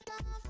Love.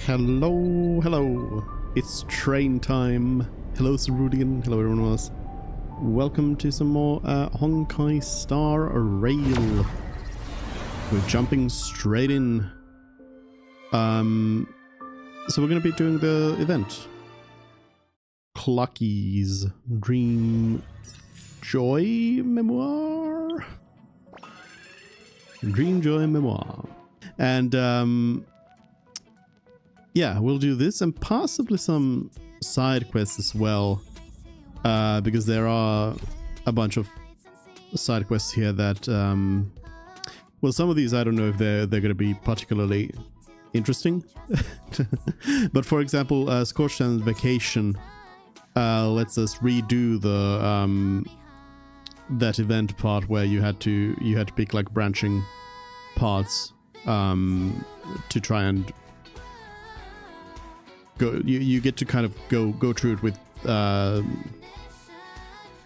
Hello, hello. It's train time. Hello, Cerulean. Hello, everyone else. Welcome to some more Honkai Star Rail. We're jumping straight in. So we're going to be doing the event. Clockie's Dream Joy Memoir? Dream Joy Memoir. And, yeah, we'll do this and possibly some side quests as well. Because there are a bunch of side quests here that, well, some of these I don't know if they're going to be particularly interesting. But for example, Scorched Land Vacation lets us redo the that event part where you had to pick like branching parts to try and go. You get to kind of go through it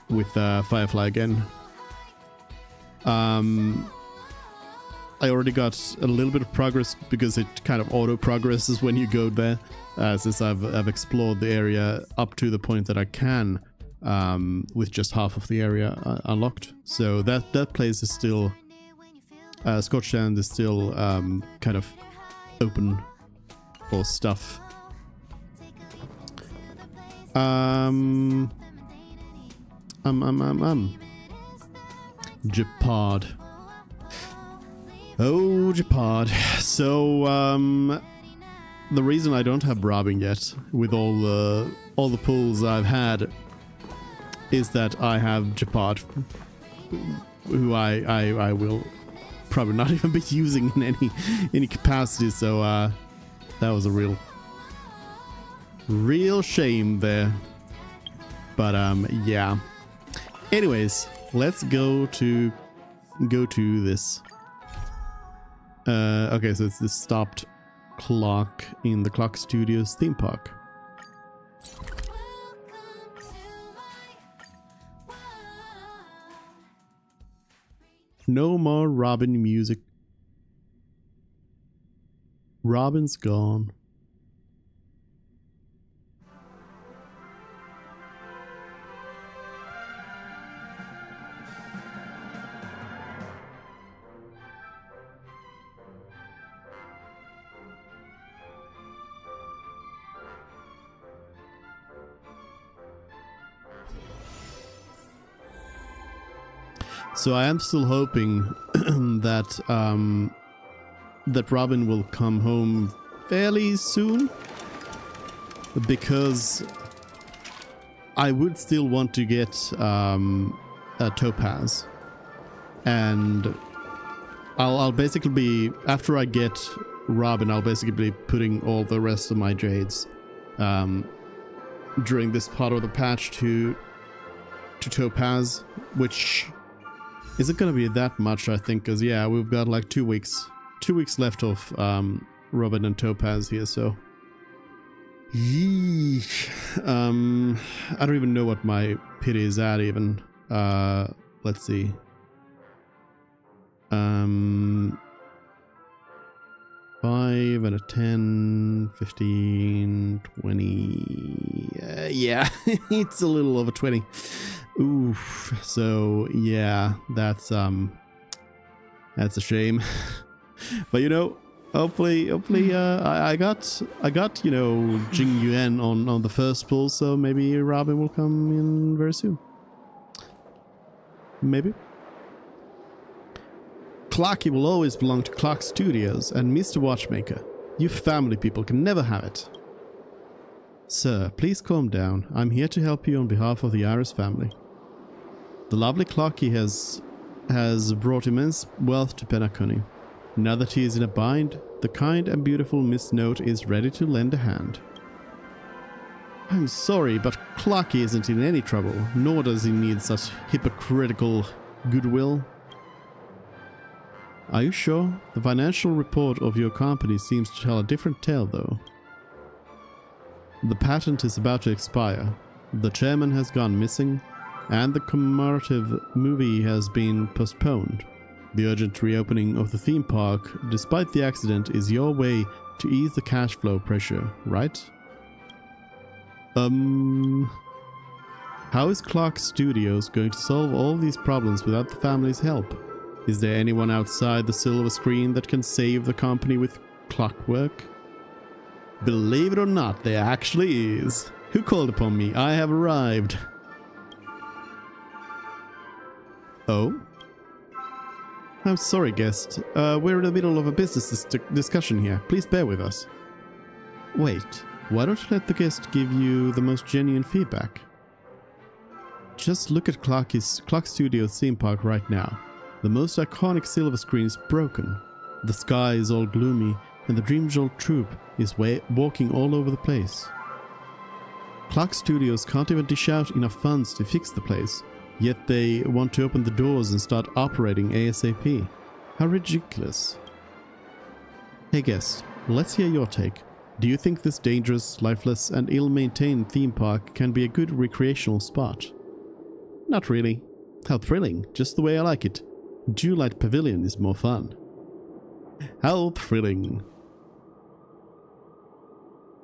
with Firefly again. I already got a little bit of progress because it kind of auto progresses when you go there, since I've explored the area up to the point that I can, with just half of the area unlocked. So that place is still, Scorched Land is still kind of open for stuff. Japad. Oh, Japad. So, the reason I don't have Robin yet, with all the pulls I've had, is that I have Japad, who I will probably not even be using in any capacity. So, that was a real shame there. But yeah. Anyways, let's go to this. Okay, so it's the stopped clock in the Clock Studios theme park. No more Robin music. Robin's gone. So I am still hoping that that Robin will come home fairly soon, because I would still want to get a Topaz, and I'll basically be, after I get Robin, I'll basically be putting all the rest of my jades during this part of the patch to Topaz, which isn't gonna be that much, I think, because yeah, we've got like 2 weeks left of Robin and Topaz here. So yeesh. I don't even know what my pity is at even. Let's see. 5 and a 10, 15, 20. Yeah, it's a little over 20. Oof. So yeah, that's a shame. But you know, hopefully I got you know, Jing Yuan on the first pull, so maybe Robin will come in very soon. Maybe. Clockie will always belong to Clock Studios, and Mr. Watchmaker, you family people can never have it. Sir, please calm down. I'm here to help you on behalf of the Iris family. The lovely Clockie has brought immense wealth to Penacony. Now that he is in a bind, the kind and beautiful Miss Note is ready to lend a hand. I'm sorry, but Clockie isn't in any trouble, nor does he need such hypocritical goodwill. Are you sure? The financial report of your company seems to tell a different tale, though. The patent is about to expire, the chairman has gone missing, and the commemorative movie has been postponed. The urgent reopening of the theme park, despite the accident, is your way to ease the cash flow pressure, right? How is Clock Studios going to solve all these problems without the family's help? Is there anyone outside the silver screen that can save the company with clockwork? Believe it or not, there actually is. Who called upon me? I have arrived. Oh? I'm sorry, guest. We're in the middle of a business discussion here. Please bear with us. Wait, why don't you let the guest give you the most genuine feedback? Just look at Clock Studios theme park right now. The most iconic silver screen is broken. The sky is all gloomy, and the Dream Jolt troupe is walking all over the place. Clock Studios can't even dish out enough funds to fix the place, yet they want to open the doors and start operating ASAP. How ridiculous. Hey guest, let's hear your take. Do you think this dangerous, lifeless, and ill-maintained theme park can be a good recreational spot? Not really. How thrilling, just the way I like it. Jewelite Pavilion is more fun. How thrilling.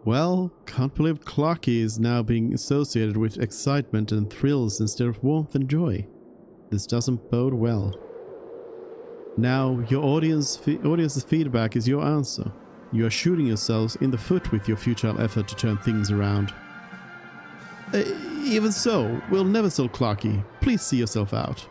Well, can't believe Clockie is now being associated with excitement and thrills instead of warmth and joy. This doesn't bode well. Now, your audience's feedback is your answer. You are shooting yourselves in the foot with your futile effort to turn things around. Even so, we'll never sell Clockie. Please see yourself out.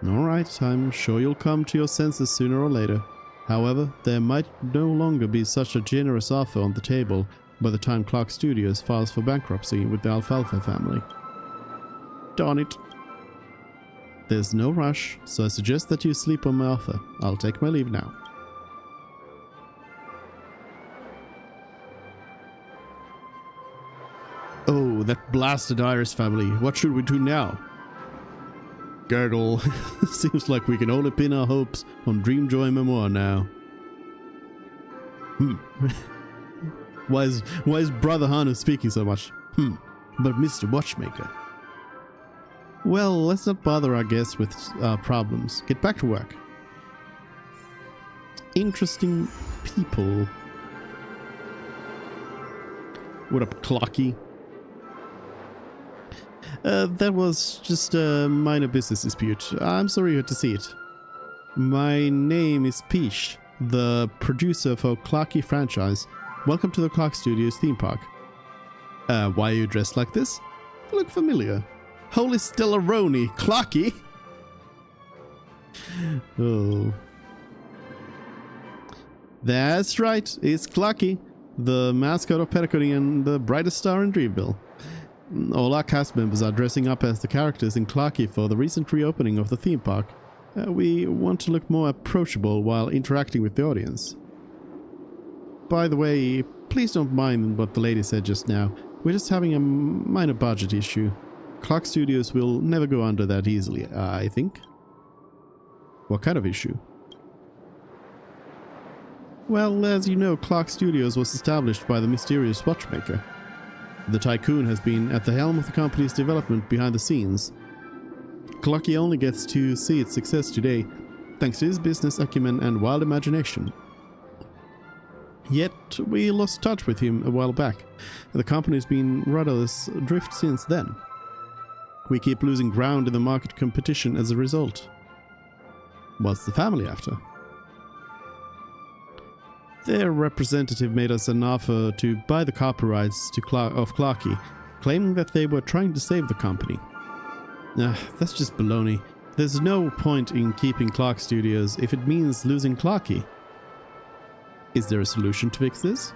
Alright, I'm sure you'll come to your senses sooner or later. However, there might no longer be such a generous offer on the table by the time Clock Studios files for bankruptcy with the Alfalfa family. Darn it. There's no rush, so I suggest that you sleep on my offer. I'll take my leave now. Oh, that blasted Iris family. What should we do now? Gurgle. Seems like we can only pin our hopes on Dreamjoy Memoir now. Why is Brother Hanu speaking so much? But Mr. Watchmaker. Well, let's not bother our guests with problems. Get back to work. Interesting people. What up, Clockie? That was just a minor business dispute. I'm sorry you had to see it. My name is Peach, the producer for Clockie franchise. Welcome to the Clock Studios theme park. Why are you dressed like this? You look familiar. Holy Stellaroni, Clockie! Oh. That's right, it's Clockie, the mascot of Petticoating and the brightest star in Dreamville. All our cast members are dressing up as the characters in Clockie for the recent reopening of the theme park. We want to look more approachable while interacting with the audience. By the way, please don't mind what the lady said just now. We're just having a minor budget issue. Clock Studios will never go under that easily, I think. What kind of issue? Well, as you know, Clock Studios was established by the mysterious watchmaker. The tycoon has been at the helm of the company's development behind the scenes. Clockie only gets to see its success today, thanks to his business acumen and wild imagination. Yet, we lost touch with him a while back, and the company's been rudderless adrift since then. We keep losing ground in the market competition as a result. What's the family after? Their representative made us an offer to buy the copyrights of Clockie, claiming that they were trying to save the company. That's just baloney. There's no point in keeping Clock Studios if it means losing Clockie. Is there a solution to fix this?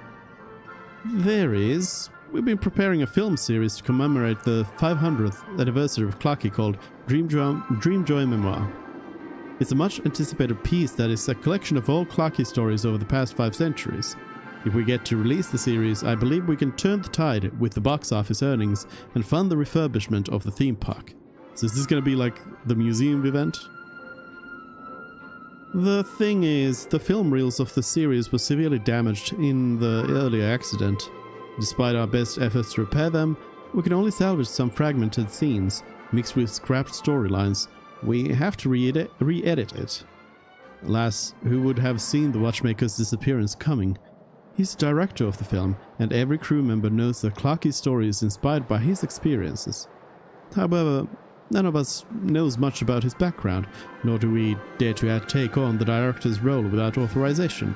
There is. We've been preparing a film series to commemorate the 500th anniversary of Clockie called Dreamjoy Memoir. It's a much anticipated piece that is a collection of all Clockie stories over the past 5 centuries. If we get to release the series, I believe we can turn the tide with the box office earnings and fund the refurbishment of the theme park. So is this going to be like the museum event? The thing is, the film reels of the series were severely damaged in the earlier accident. Despite our best efforts to repair them, we can only salvage some fragmented scenes, mixed with scrapped storylines, We have to re-edit it. Alas, who would have seen the watchmaker's disappearance coming? He's the director of the film, and every crew member knows that Clockie's story is inspired by his experiences. However, none of us knows much about his background, nor do we dare to take on the director's role without authorization.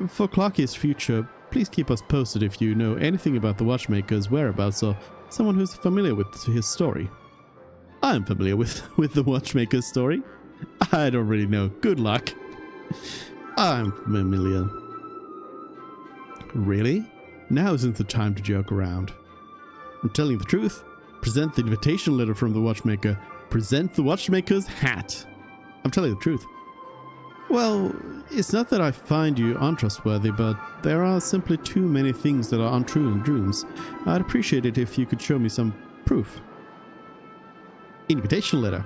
For Clockie's future, please keep us posted if you know anything about the watchmaker's whereabouts or someone who's familiar with his story. I'm familiar with the watchmaker's story. I don't really know. Good luck. I'm familiar. Really? Now isn't the time to joke around. I'm telling the truth. Present the invitation letter from the watchmaker. Present the watchmaker's hat. I'm telling the truth. Well, it's not that I find you untrustworthy, but there are simply too many things that are untrue in dreams. I'd appreciate it if you could show me some proof. Invitation letter.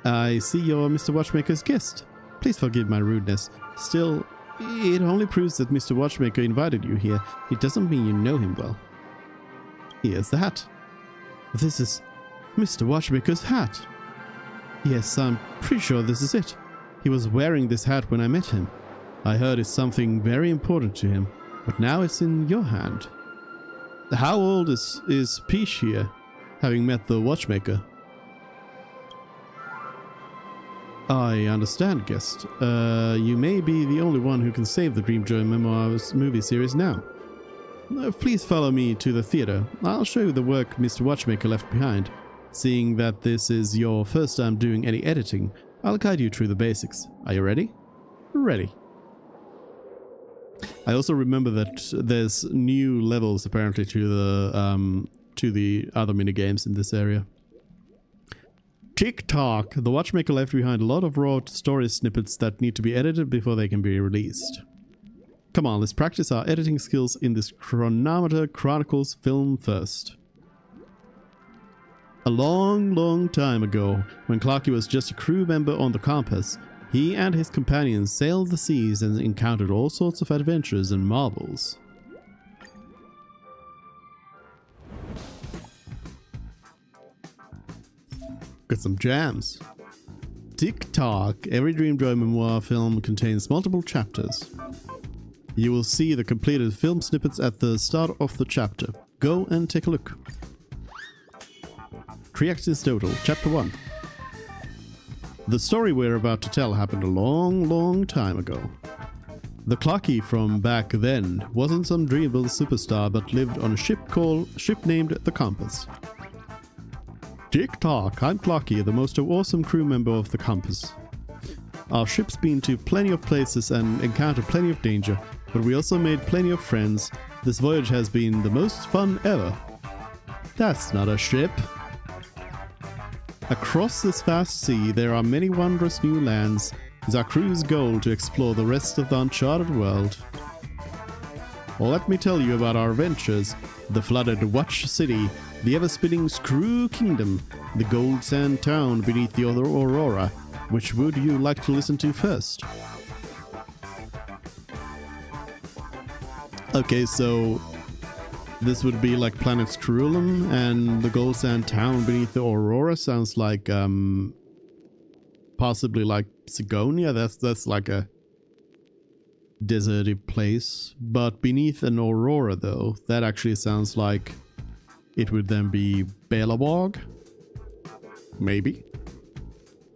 I see you're Mr. Watchmaker's guest. Please forgive my rudeness. Still, it only proves that Mr. Watchmaker invited you here. It doesn't mean you know him well. Here's the hat. This is Mr. Watchmaker's hat. Yes, I'm pretty sure this is it. He was wearing this hat when I met him. I heard it's something very important to him, but now it's in your hand. How old is Peach here, having met the watchmaker? I understand, guest. You may be the only one who can save the Dreamjoy Memoirs movie series now. Please follow me to the theater. I'll show you the work Mr. Watchmaker left behind. Seeing that this is your first time doing any editing, I'll guide you through the basics. Are you ready? Ready. I also remember that there's new levels apparently to the other minigames in this area. Tick-tock! The watchmaker left behind a lot of raw story snippets that need to be edited before they can be released. Come on, let's practice our editing skills in this Chronometer Chronicles film first. A long time ago, when Clockie was just a crew member on the Compass, he and his companions sailed the seas and encountered all sorts of adventures and marvels. Got some jams. Tick-tock! Every Dreamjoy Memoir film contains multiple chapters. You will see the completed film snippets at the start of the chapter. Go and take a look. 3 acts in total. Chapter 1. The story we're about to tell happened a long time ago. The Clockie from back then wasn't some dreamable superstar but lived on a ship named the Compass. Tick-tock! I'm Clockie, the most awesome crew member of the Compass. Our ship's been to plenty of places and encountered plenty of danger, but we also made plenty of friends. This voyage has been the most fun ever. That's not a ship. Across this vast sea, there are many wondrous new lands. It's our crew's goal to explore the rest of the uncharted world. Well, let me tell you about our adventures. The flooded Watch City, the ever-spinning Screw Kingdom, the Gold Sand Town beneath the other Aurora. Which would you like to listen to first? Okay, so this would be like Planet Screwlum, and the Gold Sand Town beneath the Aurora sounds like possibly like Sigonia. That's like a deserty place. But beneath an Aurora though, that actually sounds like it would then be Belawog? Maybe?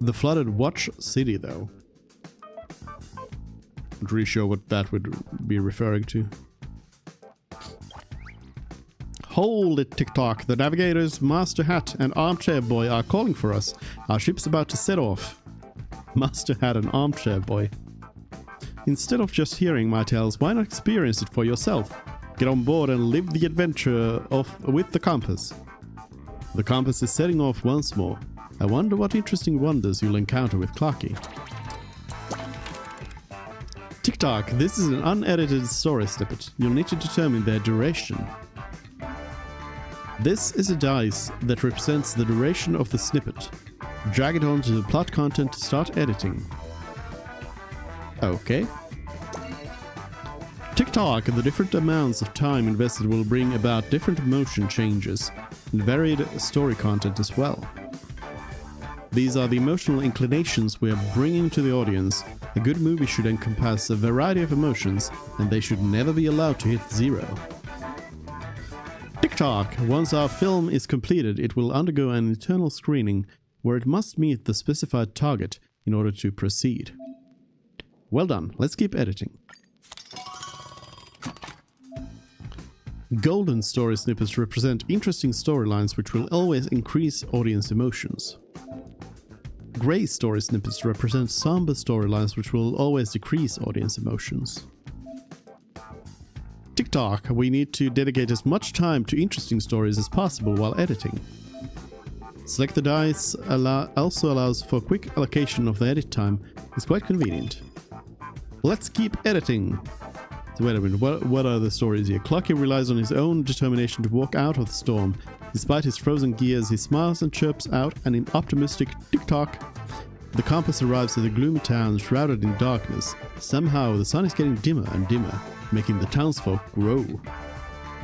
The flooded Watch City though. Not really sure what that would be referring to. Hold it, Tick-tock. The navigators, Master Hat and Armchair Boy are calling for us. Our ship's about to set off. Master Hat and Armchair Boy. Instead of just hearing my tales, why not experience it for yourself? Get on board and live the adventure with the Compass. The Compass is setting off once more. I wonder what interesting wonders you'll encounter with Clockie. Tick-tock, this is an unedited story snippet. You'll need to determine their duration. This is a dice that represents the duration of the snippet. Drag it onto the plot content to start editing. Okay. Tick-tock, the different amounts of time invested will bring about different motion changes and varied story content as well. These are the emotional inclinations we are bringing to the audience. A good movie should encompass a variety of emotions, and they should never be allowed to hit zero. TikTok. Once our film is completed, it will undergo an internal screening where it must meet the specified target in order to proceed. Well done. Let's keep editing. Golden story snippets represent interesting storylines which will always increase audience emotions. Grey story snippets represent somber storylines which will always decrease audience emotions. TikTok, we need to dedicate as much time to interesting stories as possible while editing. Select the dice also allows for quick allocation of the edit time. It's quite convenient. Let's keep editing. So wait a minute, what are the stories here? Clockie relies on his own determination to walk out of the storm. Despite his frozen gears, he smiles and chirps out an optimistic TikTok. The compass arrives at the gloomy town shrouded in darkness. Somehow the sun is getting dimmer and dimmer, making the townsfolk grow.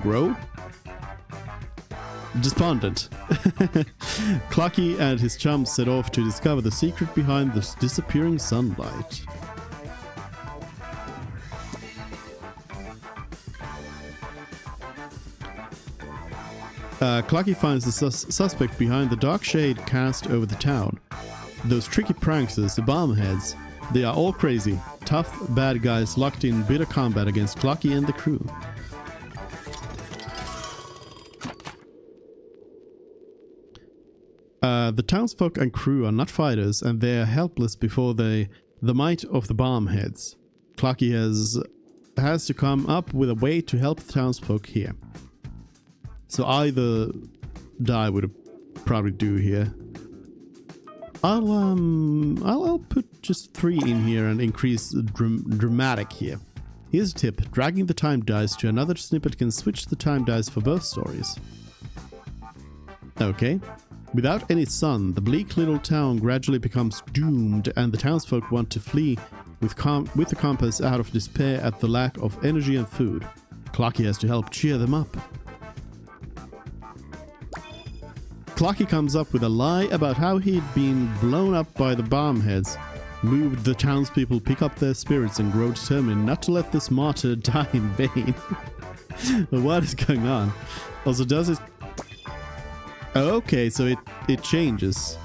Grow? Despondent. Clockie and his chums set off to discover the secret behind this disappearing sunlight. Clockie finds the suspect behind the dark shade cast over the town. Those tricky pranksters, the bombheads, they are all crazy, tough bad guys locked in bitter combat against Clockie and the crew. The townsfolk and crew are not fighters, and they are helpless before the might of the bombheads. Clockie has to come up with a way to help the townsfolk here. So either die would probably do here. I'll put just 3 in here and increase dramatic here. Here's a tip: dragging the time dice to another snippet can switch the time dice for both stories. Okay. Without any sun, the bleak little town gradually becomes doomed, and the townsfolk want to flee with the compass out of despair at the lack of energy and food. Clockie has to help cheer them up. Clockie comes up with a lie about how he'd been blown up by the bombheads, moved the townspeople pick up their spirits and grow determined not to let this martyr die in vain. What is going on? Also, does it... Okay, so it changes.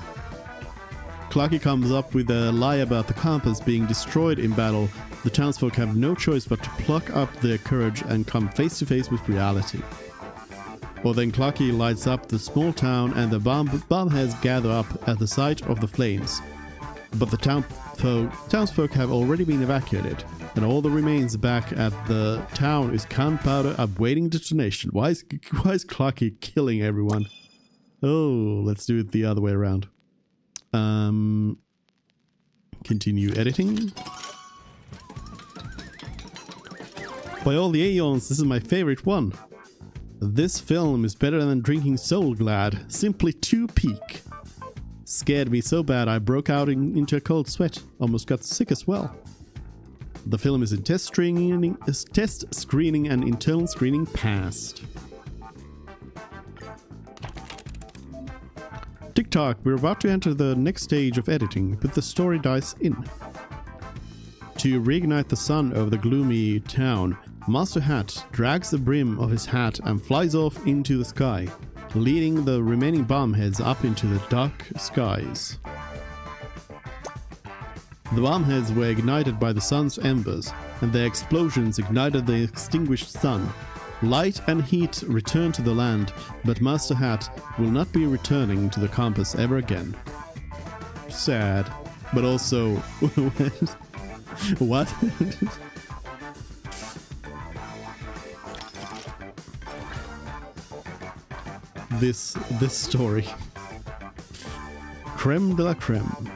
Clockie comes up with a lie about the compass being destroyed in battle. The townsfolk have no choice but to pluck up their courage and come face to face with reality. Well, then Clockie lights up the small town and the bombheads gather up at the sight of the flames. But the townsfolk have already been evacuated, and all that remains back at the town is gunpowder awaiting detonation. Why is Clockie killing everyone? Oh, let's do it the other way around. Continue editing. By all the aeons, this is my favorite one. This film is better than drinking Soul Glad. Simply too peak. Scared me so bad I broke out into a cold sweat. Almost got sick as well. The film is in test screening and internal screening passed. TikTok, we're about to enter the next stage of editing. Put the story dice in. To reignite the sun over the gloomy town, Master Hat drags the brim of his hat and flies off into the sky, leading the remaining bombheads up into the dark skies. The bombheads were ignited by the sun's embers, and their explosions ignited the extinguished sun. Light and heat return to the land, but Master Hat will not be returning to the compass ever again. Sad, but also... What? This story. Creme de la creme.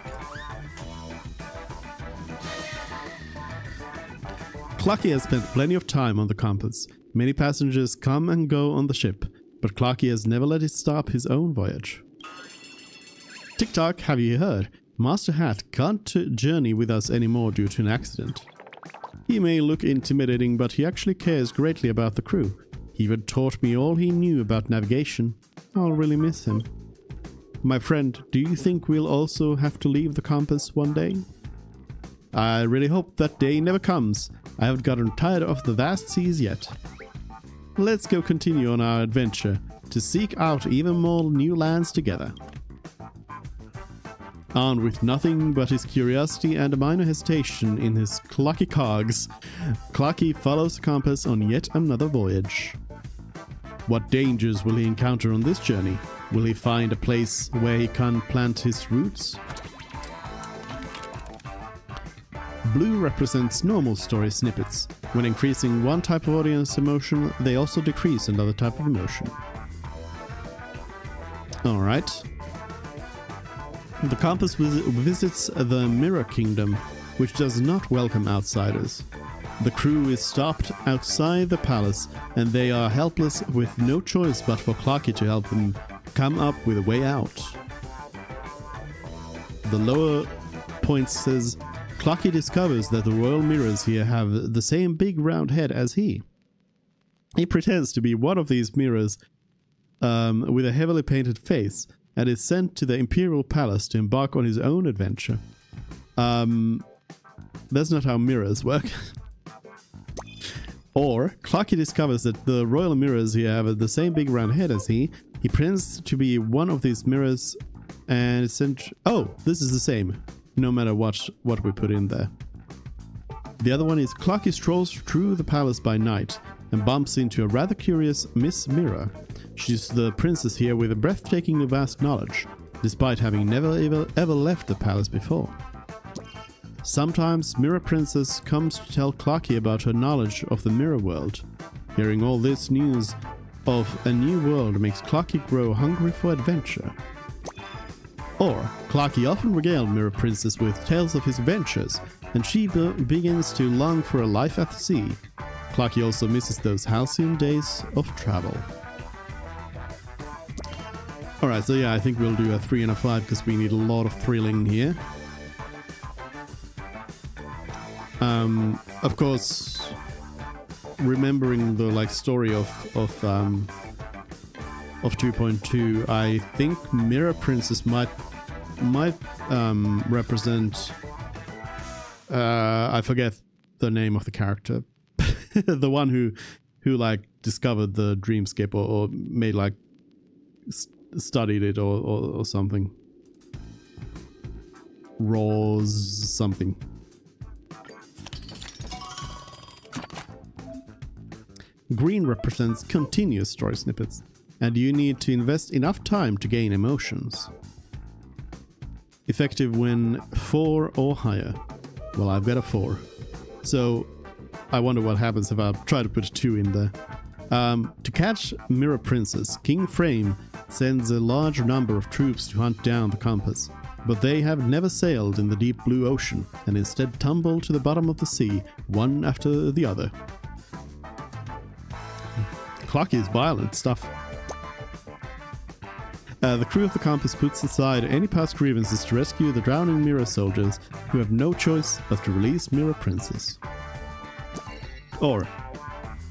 Clockie has spent plenty of time on the compass. Many passengers come and go on the ship, but Clockie has never let it stop his own voyage. TikTok, have you heard? Master Hat can't journey with us anymore due to an accident. He may look intimidating, but he actually cares greatly about the crew. He even taught me all he knew about navigation. I'll really miss him. My friend, do you think we'll also have to leave the compass one day? I really hope that day never comes. I haven't gotten tired of the vast seas yet. Let's go continue on our adventure to seek out even more new lands together. Armed with nothing but his curiosity and a minor hesitation in his Clockie cogs, Clockie follows the compass on yet another voyage. What dangers will he encounter on this journey? Will he find a place where he can plant his roots? Blue represents normal story snippets. When increasing one type of audience emotion, they also decrease another type of emotion. Alright. The compass visits the Mirror Kingdom, which does not welcome outsiders. The crew is stopped outside the palace, and they are helpless with no choice but for Clockie to help them come up with a way out. The lower point says, Clockie discovers that the royal mirrors here have the same big round head as he. He pretends to be one of these mirrors with a heavily painted face and is sent to the Imperial Palace to embark on his own adventure. That's not how mirrors work. Or, Clockie discovers that the royal mirrors here have the same big round head as he. He pretends to be one of these mirrors and is sent... Oh, this is the same, no matter what we put in there. The other one is Clockie strolls through the palace by night and bumps into a rather curious Miss Mirror. She's the princess here with a breathtakingly vast knowledge, despite having never ever left the palace before. Sometimes Mirror Princess comes to tell Clockie about her knowledge of the mirror world. Hearing all this news of a new world makes Clockie grow hungry for adventure. Or, Clockie often regaled Mirror Princess with tales of his adventures, and she begins to long for a life at the sea. Clockie also misses those halcyon days of travel. Alright, so yeah, I think we'll do a 3 and a 5 because we need a lot of thrilling here. Of course, remembering the story of 2.2, I think Mirror Princess might represent I forget the name of the character, the one who discovered the dreamscape or made studied it or something. Rose something. Green represents continuous story snippets, and you need to invest enough time to gain emotions. Effective when 4 or higher. Well, I've got a 4. So, I wonder what happens if I try to put a 2 in there. To catch Mirror Princess, King Frame sends a large number of troops to hunt down the compass, but they have never sailed in the deep blue ocean, and instead tumble to the bottom of the sea, one after the other. Clockie is violent stuff. The crew of the compass puts aside any past grievances to rescue the drowning mirror soldiers who have no choice but to release Mirror Princess. Or,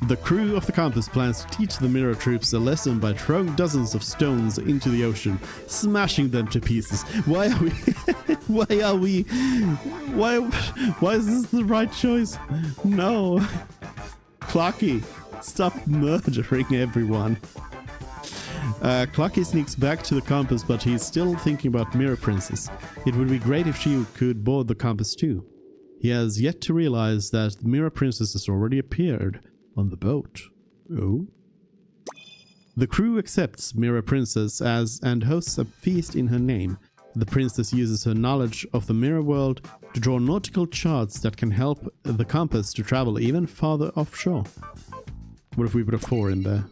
the crew of the compass plans to teach the mirror troops a lesson by throwing dozens of stones into the ocean, smashing them to pieces. Why is this the right choice? No. Clockie, stop murdering everyone. Clockie sneaks back to the compass, but he's still thinking about Mirror Princess. It would be great if she could board the compass too. He has yet to realize that the Mirror Princess has already appeared on the boat. Oh? The crew accepts Mirror Princess and hosts a feast in her name. The princess uses her knowledge of the mirror world to draw nautical charts that can help the compass to travel even farther offshore. What if we put a 4 in there?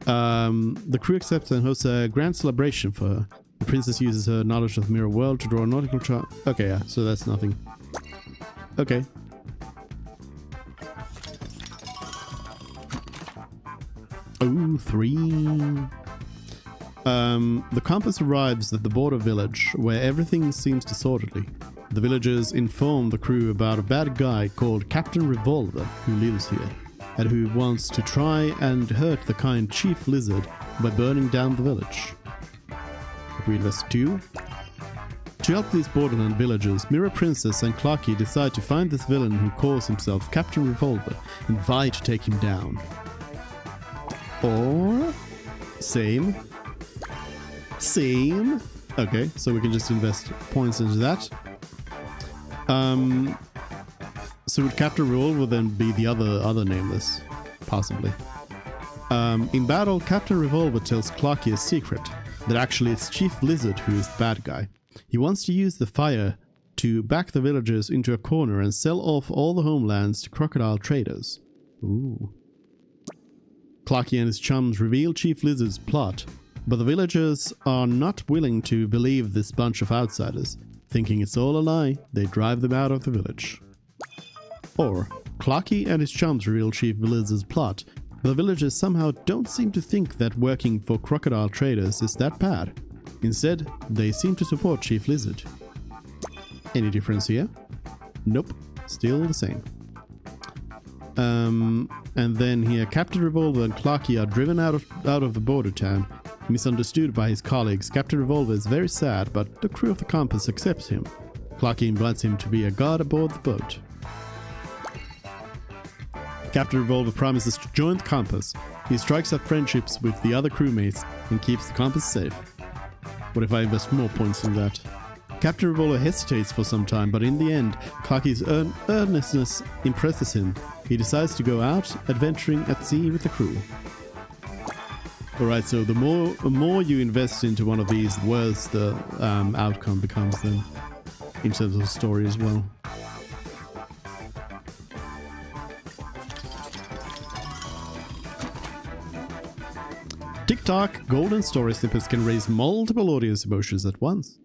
The crew accepts and hosts a grand celebration for her. The princess uses her knowledge of the mirror world to draw a nautical chart. Okay, yeah, so that's nothing. Okay. Oh, 3. The compass arrives at the border village, where everything seems disorderly. The villagers inform the crew about a bad guy called Captain Revolver who lives here, and who wants to try and hurt the kind Chief Lizard by burning down the village. we invest 2. To help these borderland villagers, Mirror Princess and Clockie decide to find this villain who calls himself Captain Revolver and vie to take him down. Or... Same. Okay, so we can just invest points into that. So would Captain Revolver then be the other nameless? Possibly. In battle, Captain Revolver tells Clockie a secret, that actually it's Chief Lizard who is the bad guy. He wants to use the fire to back the villagers into a corner and sell off all the homelands to crocodile traders. Ooh. Clockie and his chums reveal Chief Lizard's plot, but the villagers are not willing to believe this bunch of outsiders. Thinking it's all a lie, they drive them out of the village. Or, Clockie and his chums reveal Chief Lizard's plot, but the villagers somehow don't seem to think that working for crocodile traders is that bad. Instead, they seem to support Chief Lizard. Any difference here? Nope, still the same. And then here, Captain Revolver and Clockie are driven out of the border town. Misunderstood by his colleagues, Captain Revolver is very sad, but the crew of the Compass accepts him. Clockie invites him to be a guard aboard the boat. Captain Revolver promises to join the Compass. He strikes up friendships with the other crewmates and keeps the Compass safe. What if I invest more points in that? Captain Revolver hesitates for some time, but in the end, Clockie's earnestness impresses him. He decides to go out adventuring at sea with the crew. Alright, so the more you invest into one of these, the worse the outcome becomes then, in terms of the story as well. TikTok golden story snippets can raise multiple audience emotions at once.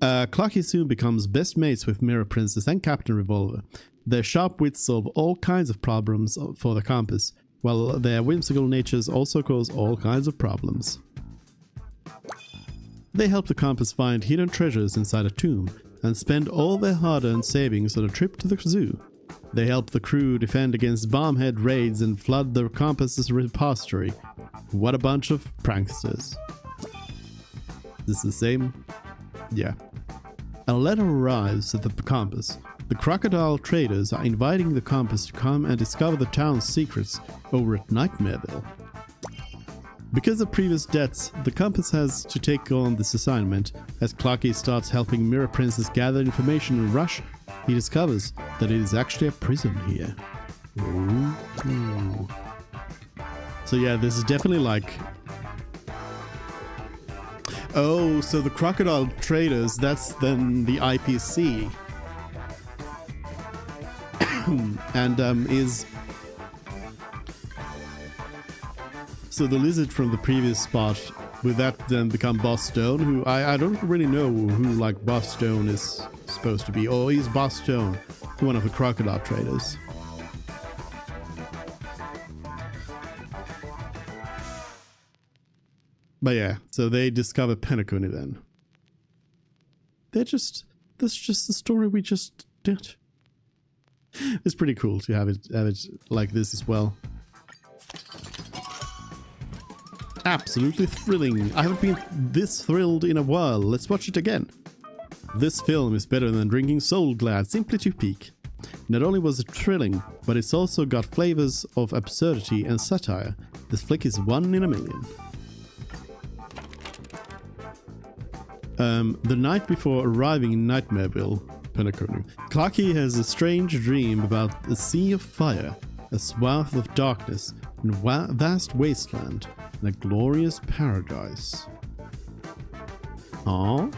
Clockie soon becomes best mates with Mirror Princess and Captain Revolver. Their sharp wits solve all kinds of problems for the Compass, while their whimsical natures also cause all kinds of problems. They help the Compass find hidden treasures inside a tomb, and spend all their hard-earned savings on a trip to the zoo. They help the crew defend against bombhead raids and flood the Compass's repository. What a bunch of pranksters. This is the same? Yeah. A letter arrives at the Compass. The crocodile traders are inviting the Compass to come and discover the town's secrets over at Nightmareville. Because of previous debts, the Compass has to take on this assignment. As Clockie starts helping Mirror Princess gather information and rush, he discovers that it is actually a prison here. Ooh. So yeah, this is definitely like... Oh, so the crocodile traders, that's then the IPC. And is... So the lizard from the previous spot, would that then become Boss Stone? Who I don't really know who like Boss Stone is supposed to be. Or is Boss Stone one of the crocodile traders? But yeah, so they discover Penacony then. That's just the story we just did. It's pretty cool to have it like this as well. Absolutely thrilling. I haven't been this thrilled in a while. Let's watch it again. This film is better than drinking Soul Glad simply to peak. Not only was it thrilling, but it's also got flavors of absurdity and satire. This flick is 1 in a million. The night before arriving in Nightmareville, Penacony, Clockie has a strange dream about a sea of fire, a swath of darkness, and a vast wasteland, and a glorious paradise. Aww.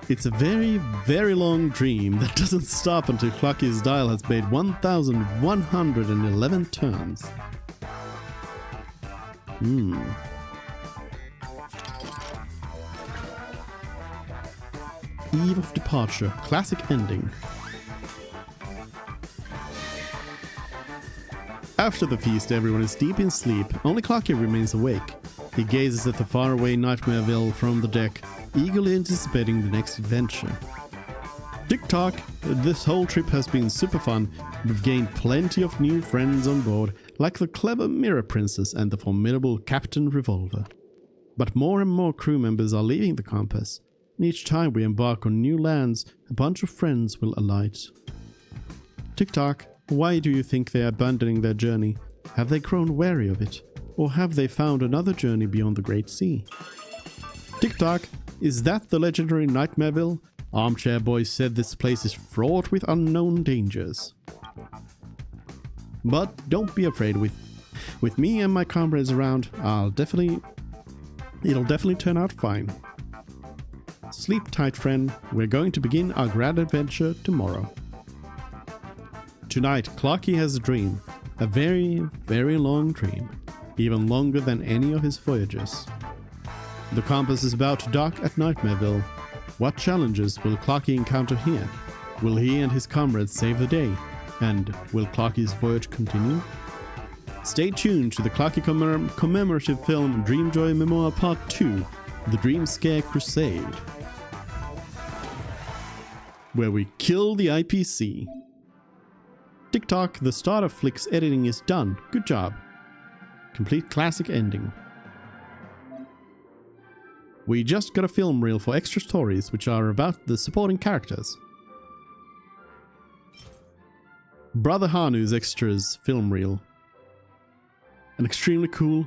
It's a very, very long dream that doesn't stop until Clockie's dial has made 1,111 turns. Eve of Departure, classic ending. After the feast, everyone is deep in sleep. Only Clockie remains awake. He gazes at the faraway Nightmareville from the deck, eagerly anticipating the next adventure. Tick-tock, this whole trip has been super fun. We've gained plenty of new friends on board, like the clever Mirror Princess and the formidable Captain Revolver. But more and more crew members are leaving the Compass. And each time we embark on new lands, a bunch of friends will alight. Tick-tock, why do you think they are abandoning their journey? Have they grown weary of it? Or have they found another journey beyond the Great Sea? Tick-tock, is that the legendary Nightmareville? Armchair Boy said this place is fraught with unknown dangers. But don't be afraid, with me and my comrades around, it'll definitely turn out fine. Sleep tight, friend. We're going to begin our grand adventure tomorrow. Tonight, Clockie has a dream. A very, very long dream. Even longer than any of his voyages. The Compass is about to dock at Nightmareville. What challenges will Clockie encounter here? Will he and his comrades save the day? And will Clockie's voyage continue? Stay tuned to the Clockie commemorative film Dreamjoy Memoir Part 2, The Dream Scare Crusade, where we kill the IPC. Tick-tock, the start of Flick's editing is done. Good job. Complete classic ending. We just got a film reel for extra stories which are about the supporting characters. Brother Hanu's extras film reel. An extremely cool.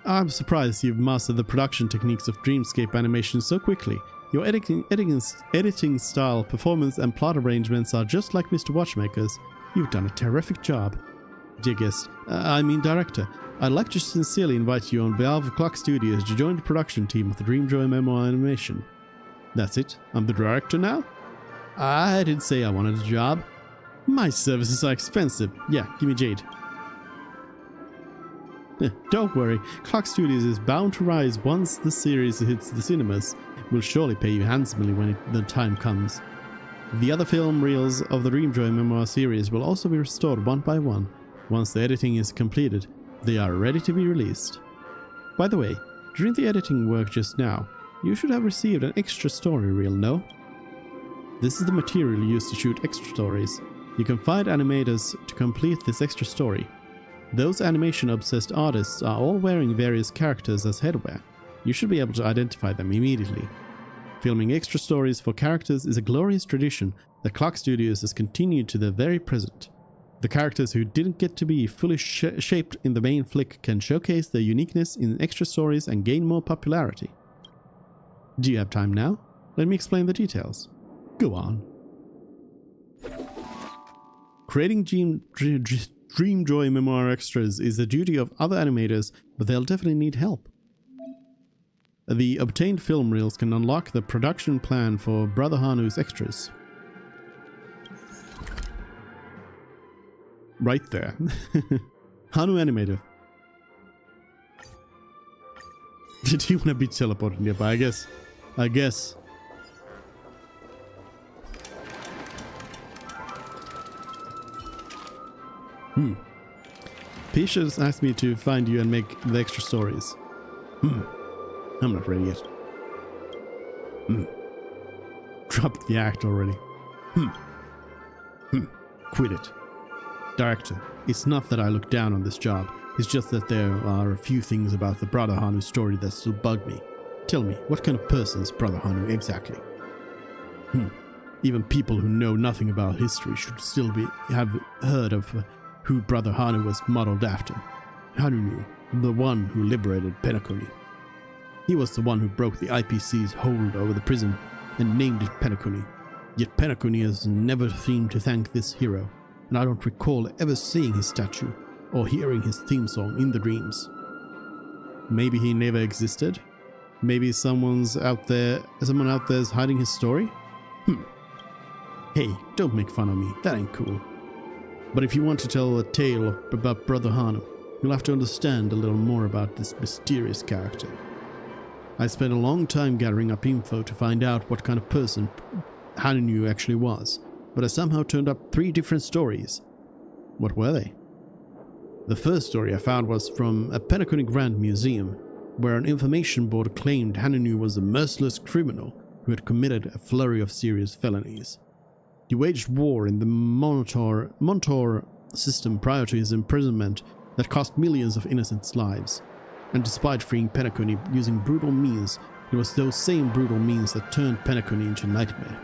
I'm surprised you've mastered the production techniques of Dreamscape animation so quickly. Your editing style, performance and plot arrangements are just like Mr. Watchmaker's. You've done a terrific job. Dear guest, director, I'd like to sincerely invite you on behalf of Clock Studios to join the production team of the Dreamjoy Memoir animation. That's it? I'm the director now? I didn't say I wanted a job. My services are expensive. Yeah, give me Jade. Don't worry, Clock Studios is bound to rise once the series hits the cinemas. We'll surely pay you handsomely when the time comes. The other film reels of the Dreamjoy Memoir series will also be restored one by one. Once the editing is completed, they are ready to be released. By the way, during the editing work just now, you should have received an extra story reel, no? This is the material used to shoot extra stories. You can find animators to complete this extra story. Those animation-obsessed artists are all wearing various characters as headwear. You should be able to identify them immediately. Filming extra stories for characters is a glorious tradition that Clock Studios has continued to the very present. The characters who didn't get to be fully shaped in the main flick can showcase their uniqueness in extra stories and gain more popularity. Do you have time now? Let me explain the details. Go on. Creating Dreamjoy Memoir extras is the duty of other animators, but they'll definitely need help. The obtained film reels can unlock the production plan for Brother Hanu's extras. Right there. Hanu Animator. Did he want to be teleported nearby? I guess. Pisha just asked me to find you and make the extra stories. I'm not ready yet. Dropped the act already. Quit it. Director, it's not that I look down on this job. It's just that there are a few things about the Brother Hanu story that still bug me. Tell me, what kind of person is Brother Hanu exactly? Even people who know nothing about history should still have heard of who Brother Hanu was modeled after. Hanu, the one who liberated Penacony. He was the one who broke the IPC's hold over the prison and named it Penacony. Yet Penacony has never seemed to thank this hero, and I don't recall ever seeing his statue or hearing his theme song in the dreams. Maybe he never existed? Maybe someone out there is hiding his story? Hey, don't make fun of me, that ain't cool. But if you want to tell a tale about Brother Hanu, you'll have to understand a little more about this mysterious character. I spent a long time gathering up info to find out what kind of person Hanu actually was, but I somehow turned up 3 different stories. What were they? The first story I found was from a Penacony Grand Museum, where an information board claimed Hanu was a merciless criminal who had committed a flurry of serious felonies. He waged war in the Montor system prior to his imprisonment that cost millions of innocents' lives. And despite freeing Penacony using brutal means, it was those same brutal means that turned Penacony into a nightmare.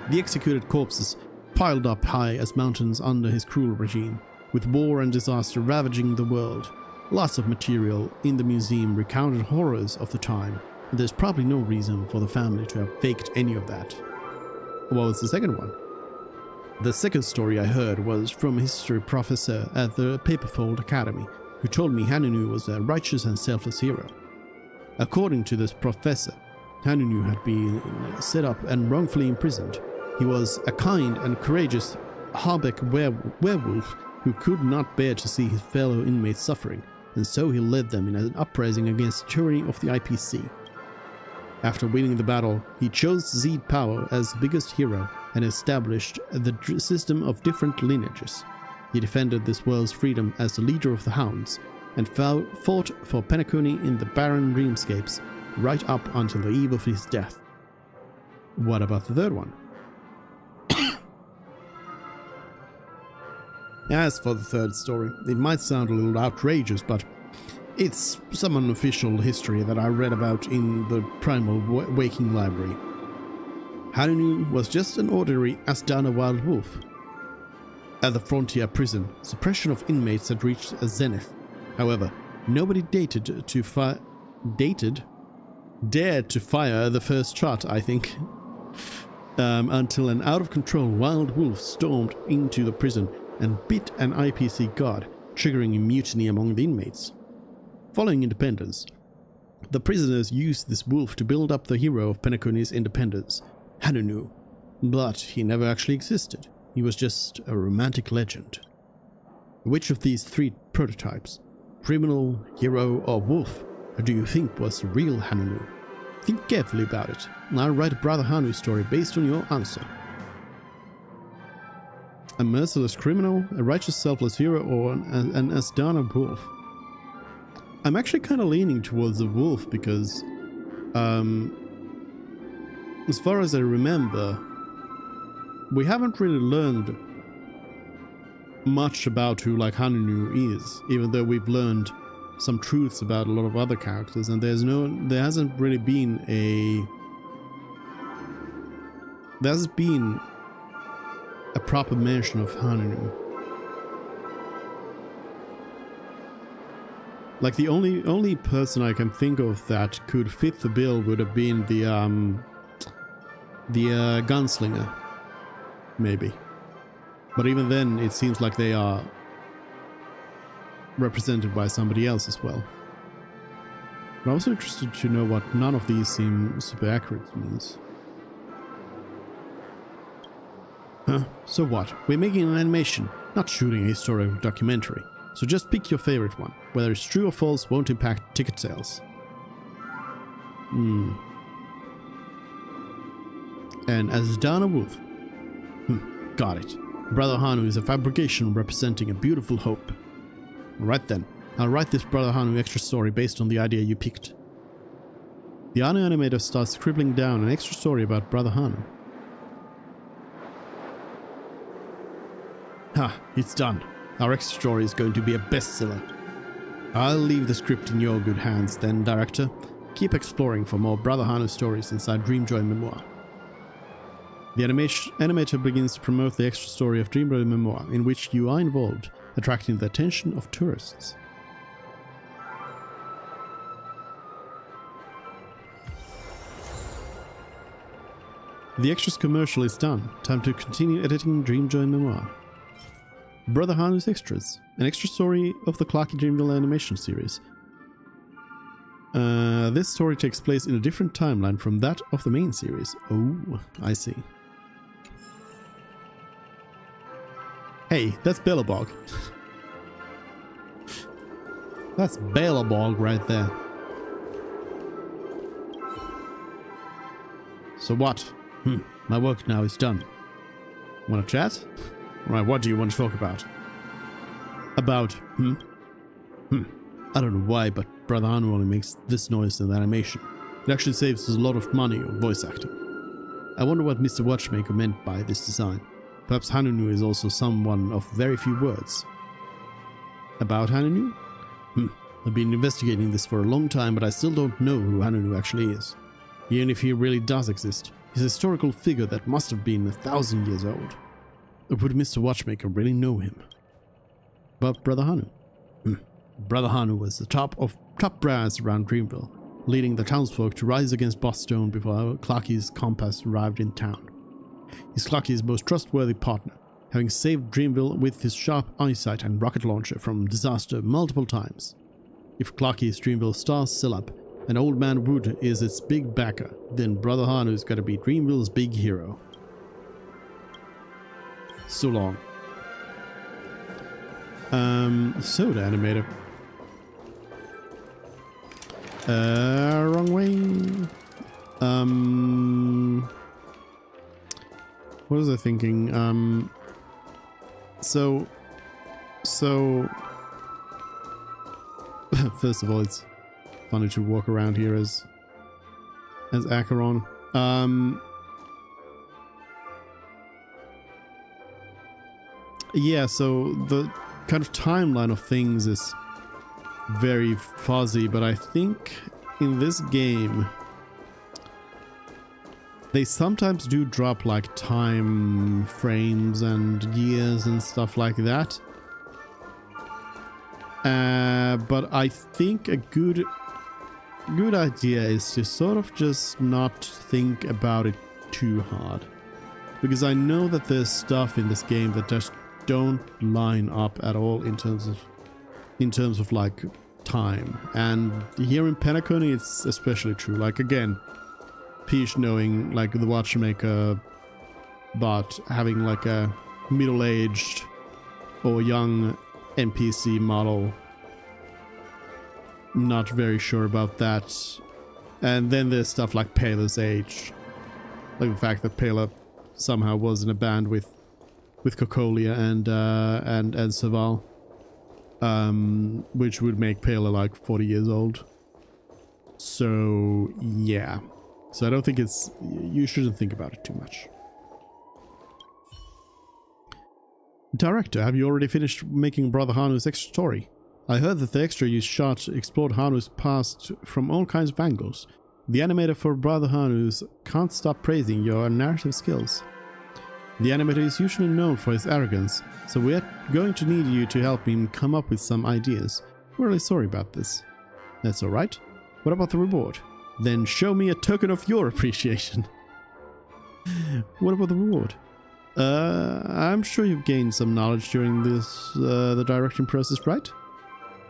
The executed corpses piled up high as mountains under his cruel regime, with war and disaster ravaging the world. Lots of material in the museum recounted horrors of the time, and there's probably no reason for the family to have faked any of that. What was the second one? The second story I heard was from a history professor at the Paperfold Academy, who told me Hanunu was a righteous and selfless hero. According to this professor, Hanunu had been set up and wrongfully imprisoned. He was a kind and courageous Harbeck werewolf who could not bear to see his fellow inmates suffering, and so he led them in an uprising against the tyranny of the IPC. After winning the battle, he chose Zed Power as the biggest hero and established the system of different lineages. He defended this world's freedom as the leader of the Hounds, and fought for Penacony in the barren dreamscapes right up until the eve of his death. What about the third one? As for the third story, it might sound a little outrageous, but it's some unofficial history that I read about in the Primal Waking Library. Hanunu was just an ordinary Asdana wild wolf. At the frontier prison, suppression of inmates had reached a zenith. However, nobody dared to fire the first shot, I think, until an out-of-control wild wolf stormed into the prison and bit an IPC guard, triggering a mutiny among the inmates. Following independence, the prisoners used this wolf to build up the hero of Penacony's independence, Hanunu, but he never actually existed. He was just a romantic legend. Which of these three prototypes, criminal, hero, or wolf, do you think was the real Hanunu? Think carefully about it, and I'll write a Brother Hanu story based on your answer. A merciless criminal, a righteous selfless hero, or an Asdana wolf? I'm actually kind of leaning towards the wolf because, as far as I remember, we haven't really learned much about who like Hanunu is, even though we've learned some truths about a lot of other characters, and there hasn't really been a proper mention of Hanunu. Like the only person I can think of that could fit the bill would have been the gunslinger, maybe. But even then, it seems like they are represented by somebody else as well. But I'm also interested to know what none of these seem super accurate means. Huh? So what? We're making an animation, not shooting a historical documentary. So just pick your favorite one. Whether it's true or false won't impact ticket sales. And Asdana Wolf. Got it. Brother Hanu is a fabrication representing a beautiful hope. Alright then, I'll write this Brother Hanu extra story based on the idea you picked. The Hanu animator starts scribbling down an extra story about Brother Hanu. Ha, it's done. Our extra story is going to be a bestseller. I'll leave the script in your good hands then, director. Keep exploring for more Brother Hanu stories inside Dreamjoy Memoir. The animator begins to promote the extra story of Dreamjoy Memoir, in which you are involved, attracting the attention of tourists. The extras commercial is done. Time to continue editing Dreamjoy Memoir. Brother Hanu's Extras, an extra story of the Clockie Dreamville animation series. This story takes place in a different timeline from that of the main series. Oh, I see. Hey, that's Bellabog. That's Bellabog right there. So what? My work now is done. Wanna chat? Right, what do you want to talk about? About, I don't know why, but Brother Hanu only makes this noise in the animation. It actually saves us a lot of money on voice acting. I wonder what Mr. Watchmaker meant by this design. Perhaps Hanunu is also someone of very few words. About Hanunu? I've been investigating this for a long time, but I still don't know who Hanunu actually is. Even if he really does exist, he's a historical figure that must have been 1,000 years old. Would Mr. Watchmaker really know him? But Brother Hanu? Brother Hanu was the top brass around Dreamville, leading the townsfolk to rise against Bosstone before Clockie's compass arrived in town. He's Clockie's most trustworthy partner, having saved Dreamville with his sharp eyesight and rocket launcher from disaster multiple times. If Clockie's Dreamville stars still up, and Old Man Wood is its big backer, then Brother Hanu's gotta be Dreamville's big hero. So long. Soda animator. Wrong way. What was I thinking? So first of all, it's funny to walk around here as Acheron. Yeah, so the kind of timeline of things is very fuzzy, but I think in this game they sometimes do drop like time frames and years and stuff like that. But I think a good idea is to sort of just not think about it too hard, because I know that there's stuff in this game that just don't line up at all in terms of like time, and here in Penacony it's especially true. Like again, Peach knowing like the watchmaker, but having like a middle-aged or young NPC model, not very sure about that. And then there's stuff like Pela's age, like the fact that Pela somehow was in a band with Cocolia and Saval, which would make Pela like 40 years old. So yeah, so I don't think you shouldn't think about it too much. Director, have you already finished making Brother Hanu's extra story? I heard that the extra you shot explored Hanu's past from all kinds of angles. The animator for Brother Hanu's can't stop praising your narrative skills. The animator is usually known for his arrogance, so we're going to need you to help him come up with some ideas. We're really sorry about this. That's alright. What about the reward? Then show me a token of your appreciation. What about the reward? I'm sure you've gained some knowledge during this, the directing process, right?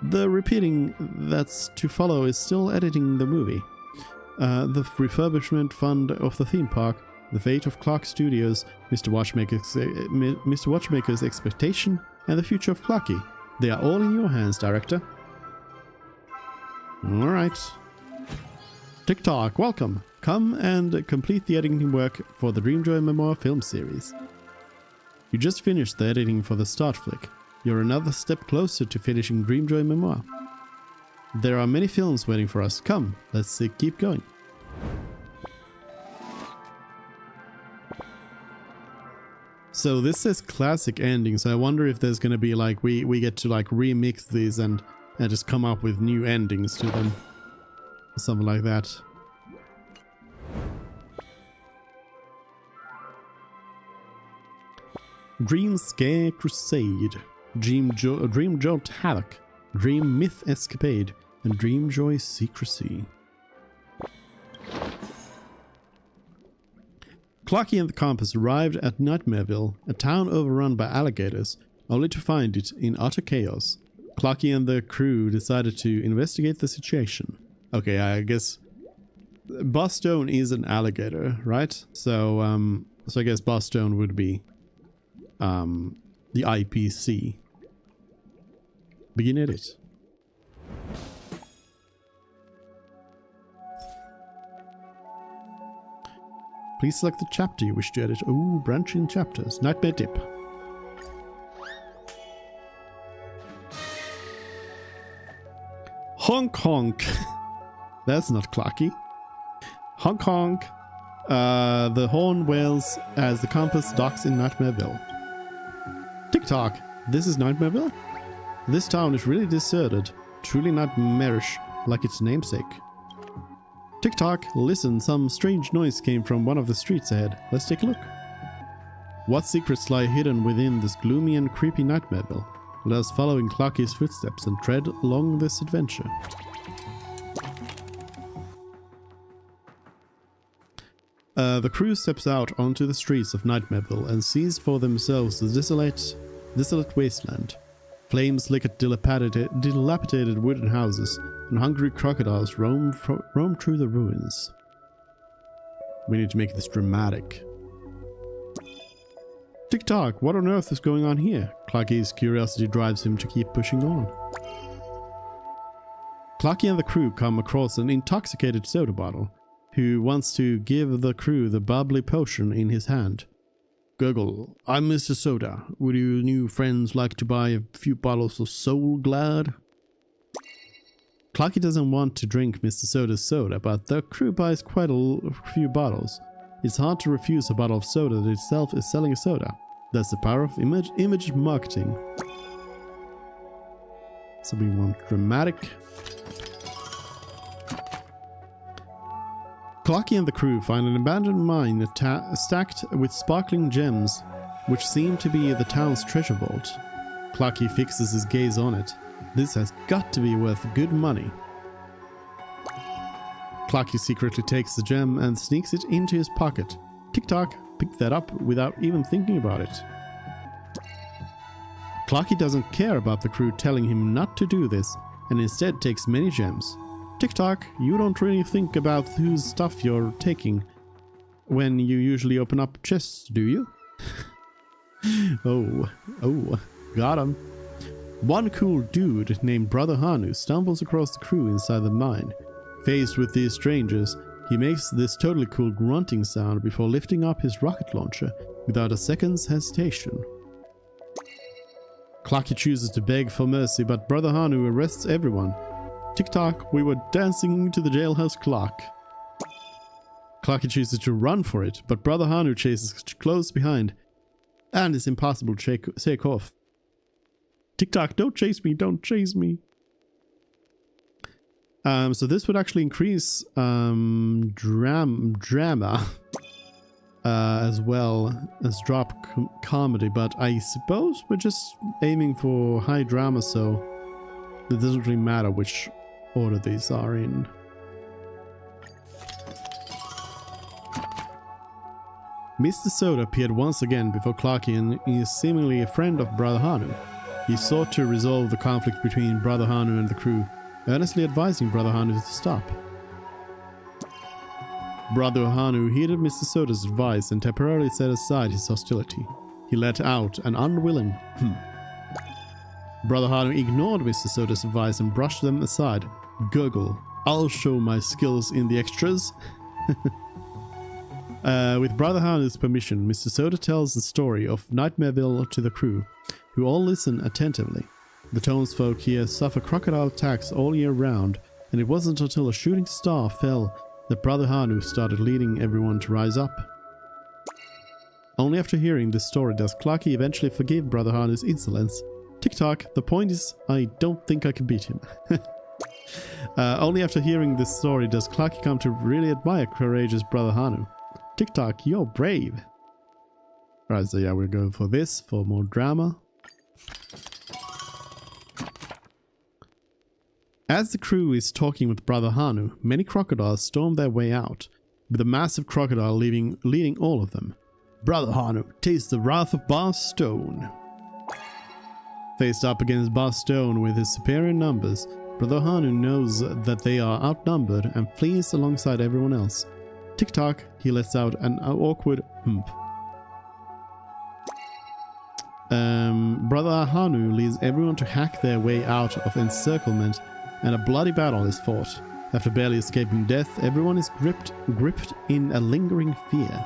The repeating that's to follow is still editing the movie. The refurbishment fund of the theme park, the fate of Clock Studios, Mr. Watchmaker's expectation, and the future of Clockie. They are all in your hands, director. Alright. TikTok, welcome. Come and complete the editing work for the Dreamjoy Memoir film series. You just finished the editing for the start flick. You're another step closer to finishing Dreamjoy Memoir. There are many films waiting for us. Come, let's keep going. So this says classic ending, so I wonder if there's gonna be like we get to like remix these and just come up with new endings to them. Something like that. Dream Scare Crusade, Dream Jolt Havoc, Dream Myth Escapade, and Dream Joy Secrecy. Clockie and the Compass arrived at Nightmareville, a town overrun by alligators, only to find it in utter chaos. Clockie and the crew decided to investigate the situation. Okay, I guess Bosstone is an alligator, right? So I guess Bosstone would be the IPC. Begin edit. Please select the chapter you wish to edit. Ooh, branching chapters. Nightmare Dip. Honk honk. That's not Clockie. Honk honk. The horn wails as the Compass docks in Nightmareville. TikTok. This is Nightmareville? This town is really deserted, truly nightmarish, like its namesake. Tick-tock, listen, some strange noise came from one of the streets ahead. Let's take a look. What secrets lie hidden within this gloomy and creepy nightmare? Let us follow in Clockie's footsteps and tread along this adventure. The crew steps out onto the streets of Nightmareville and sees for themselves the desolate wasteland. Flames lick at dilapidated wooden houses, and hungry crocodiles roam through the ruins. We need to make this dramatic. Tick-tock, what on earth is going on here? Clockie's curiosity drives him to keep pushing on. Clockie and the crew come across an intoxicated soda bottle, who wants to give the crew the bubbly potion in his hand. Gurgle, I'm Mr. Soda. Would you new friends like to buy a few bottles of Soul Glad? Clockie doesn't want to drink Mr. Soda's soda, but the crew buys quite a few bottles. It's hard to refuse a bottle of soda that itself is selling a soda. That's the power of image marketing. So we want dramatic. Clockie and the crew find an abandoned mine stacked with sparkling gems, which seem to be the town's treasure vault. Clockie fixes his gaze on it. This has got to be worth good money. Clockie secretly takes the gem and sneaks it into his pocket. Tick-tock picked that up without even thinking about it. Clockie doesn't care about the crew telling him not to do this, and instead takes many gems. Tick-tock, you don't really think about whose stuff you're taking when you usually open up chests, do you? Oh, got him. One cool dude named Brother Hanu stumbles across the crew inside the mine. Faced with these strangers, he makes this totally cool grunting sound before lifting up his rocket launcher without a second's hesitation. Clockie chooses to beg for mercy, but Brother Hanu arrests everyone. Tick-tock, we were dancing to the jailhouse clock. Clockie chooses to run for it, but Brother Hanu chases close behind, and it's impossible to shake off. Tick-tock, don't chase me, don't chase me. So this would actually increase drama as well as drop comedy, but I suppose we're just aiming for high drama, so it doesn't really matter which order these are in. Mr. Soda appeared once again before Clockie and is seemingly a friend of Brother Hanu. He sought to resolve the conflict between Brother Hanu and the crew, earnestly advising Brother Hanu to stop. Brother Hanu heeded Mr. Soda's advice and temporarily set aside his hostility. He let out an unwilling Brother Hanu ignored Mr. Soda's advice and brushed them aside. Gurgle, I'll show my skills in the extras. With Brother Hanu's permission, Mr. Soda tells the story of Nightmareville to the crew, who all listen attentively. The townsfolk here suffer crocodile attacks all year round, and it wasn't until a shooting star fell that Brother Hanu started leading everyone to rise up. Only after hearing this story does Clockie eventually forgive Brother Hanu's insolence. Tick-tock, the point is, I don't think I can beat him. Only after hearing this story does Clockie come to really admire courageous Brother Hanu. Tick-tock, you're brave. Right, so yeah, we're going for this, for more drama. As the crew is talking with Brother Hanu, many crocodiles storm their way out, with a massive crocodile leading all of them. Brother Hanu, taste the wrath of Boss Stone. Faced up against Boss Stone with his superior numbers, Brother Hanu knows that they are outnumbered and flees alongside everyone else. Tick-tock, he lets out an awkward hump. Brother Hanu leads everyone to hack their way out of encirclement, and a bloody battle is fought. After barely escaping death, everyone is gripped in a lingering fear.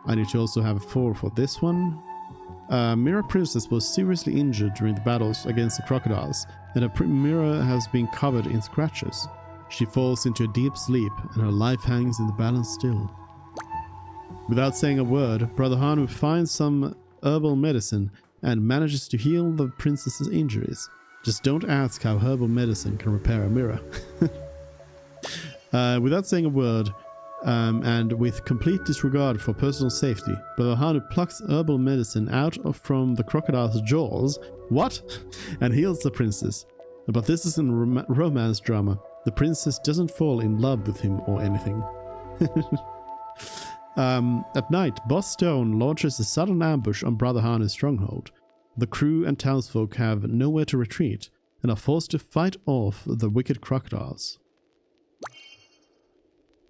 I need to also have a 4 for this one. Mirror Princess was seriously injured during the battles against the crocodiles, and her mirror has been covered in scratches. She falls into a deep sleep, and her life hangs in the balance still. Without saying a word, Brother Hanu finds some herbal medicine and manages to heal the princess's injuries. Just don't ask how herbal medicine can repair a mirror. Without saying a word, and with complete disregard for personal safety, Brother Hanu plucks herbal medicine out from the crocodile's jaws. What? And heals the princess. But this isn't romance drama. The princess doesn't fall in love with him or anything. At night, Boss Stone launches a sudden ambush on Brother Hanu's stronghold. The crew and townsfolk have nowhere to retreat and are forced to fight off the wicked crocodiles.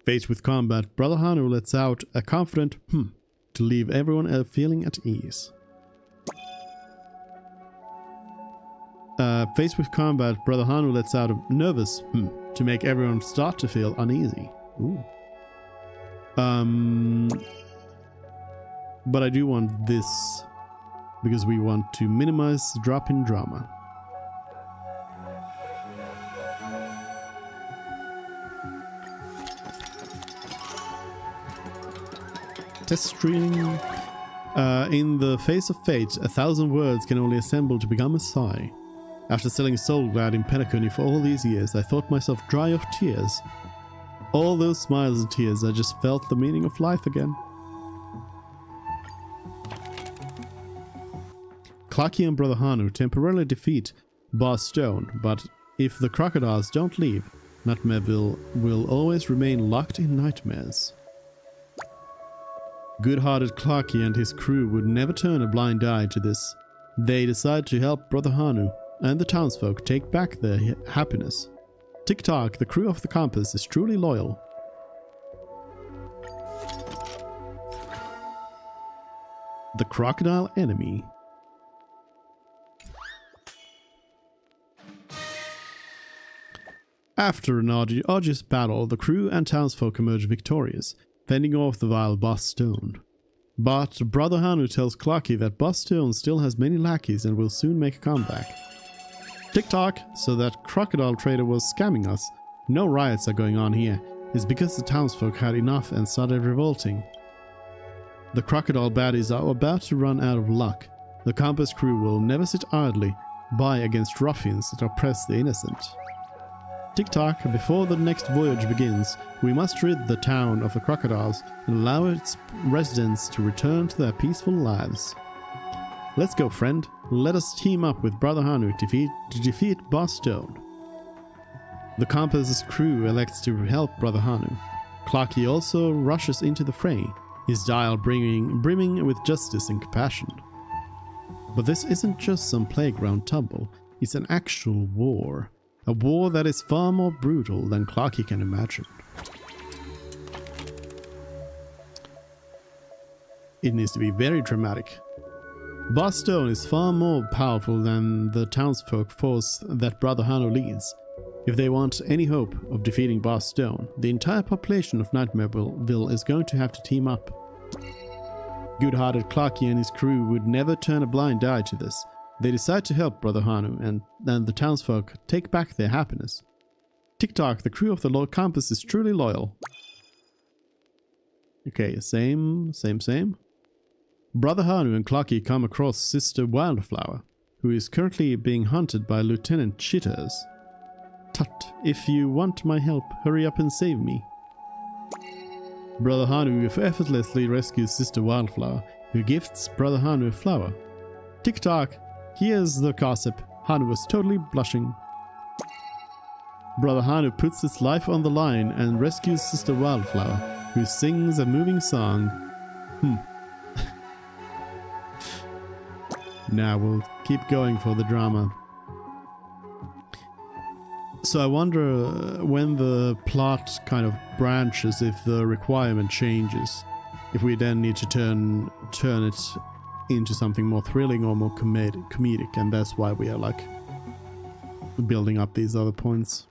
Faced with combat, Brother Hanu lets out a confident to leave everyone feeling at ease. Faced with combat, Brother Hanu lets out a nervous to make everyone start to feel uneasy. Ooh. But I do want this because we want to minimize drop-in drama. Test streaming. In the face of fate, 1,000 words can only assemble to become a sigh. After selling Soulglad in Penacony for all these years, I thought myself dry of tears. All those smiles and tears, I just felt the meaning of life again. Clockie and Brother Hanu temporarily defeat Boss Stone, but if the crocodiles don't leave, Nightmareville will always remain locked in nightmares. Good-hearted Clockie and his crew would never turn a blind eye to this. They decide to help Brother Hanu and the townsfolk take back their happiness. Tick-tock, the crew of the Compass is truly loyal. The crocodile enemy. After an arduous battle, the crew and townsfolk emerge victorious, fending off the vile Boss Stone. But Brother Hanu tells Clockie that Boss Stone still has many lackeys and will soon make a comeback. Tick-tock, so that crocodile trader was scamming us. No riots are going on here. It's because the townsfolk had enough and started revolting. The crocodile baddies are about to run out of luck. The Compass crew will never sit idly by against ruffians that oppress the innocent. Tick-tock, before the next voyage begins, we must rid the town of the crocodiles and allow its residents to return to their peaceful lives. Let's go, friend. Let us team up with Brother Hanu to defeat Boss Stone. The Compass's crew elects to help Brother Hanu. Clockie also rushes into the fray, his dial brimming with justice and compassion. But this isn't just some playground tumble, it's an actual war. A war that is far more brutal than Clockie can imagine. It needs to be very dramatic. Boss Stone is far more powerful than the townsfolk force that Brother Hanu leads. If they want any hope of defeating Boss Stone, the entire population of Nightmareville is going to have to team up. Good-hearted Clockie and his crew would never turn a blind eye to this. They decide to help Brother Hanu, and then the townsfolk take back their happiness. Tick-tock, the crew of the Lord Compass is truly loyal. Okay, same. Brother Hanu and Clockie come across Sister Wildflower, who is currently being hunted by Lieutenant Chitters. Tut, if you want my help, hurry up and save me. Brother Hanu effortlessly rescues Sister Wildflower, who gifts Brother Hanu a flower. Tick-tock, here's the gossip. Hanu was totally blushing. Brother Hanu puts his life on the line and rescues Sister Wildflower, who sings a moving song. Now we'll keep going for the drama. So I wonder when the plot kind of branches, if the requirement changes, if we then need to turn it into something more thrilling or more comedic, and that's why we are like building up these other points.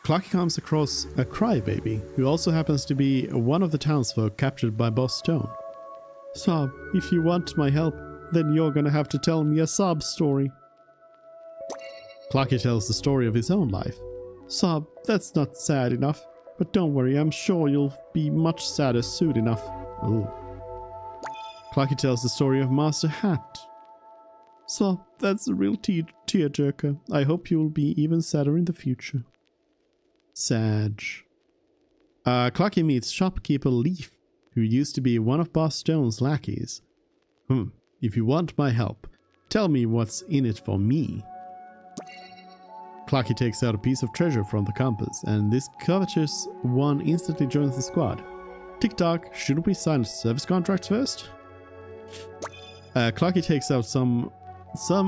Clockie comes across a crybaby, who also happens to be one of the townsfolk captured by Boss Stone. Sob, if you want my help, then you're gonna have to tell me a sob story. Clockie tells the story of his own life. Sob, that's not sad enough, but don't worry, I'm sure you'll be much sadder soon enough. Ooh. Clockie tells the story of Master Hat. So, that's a real tearjerker. I hope you'll be even sadder in the future. Sag. Clockie meets shopkeeper Leaf, who used to be one of Boss Stone's lackeys. If you want my help, tell me what's in it for me. Clockie takes out a piece of treasure from the compass, and this covetous one instantly joins the squad. Tick-tock, shouldn't we sign service contracts first? Clockie takes out some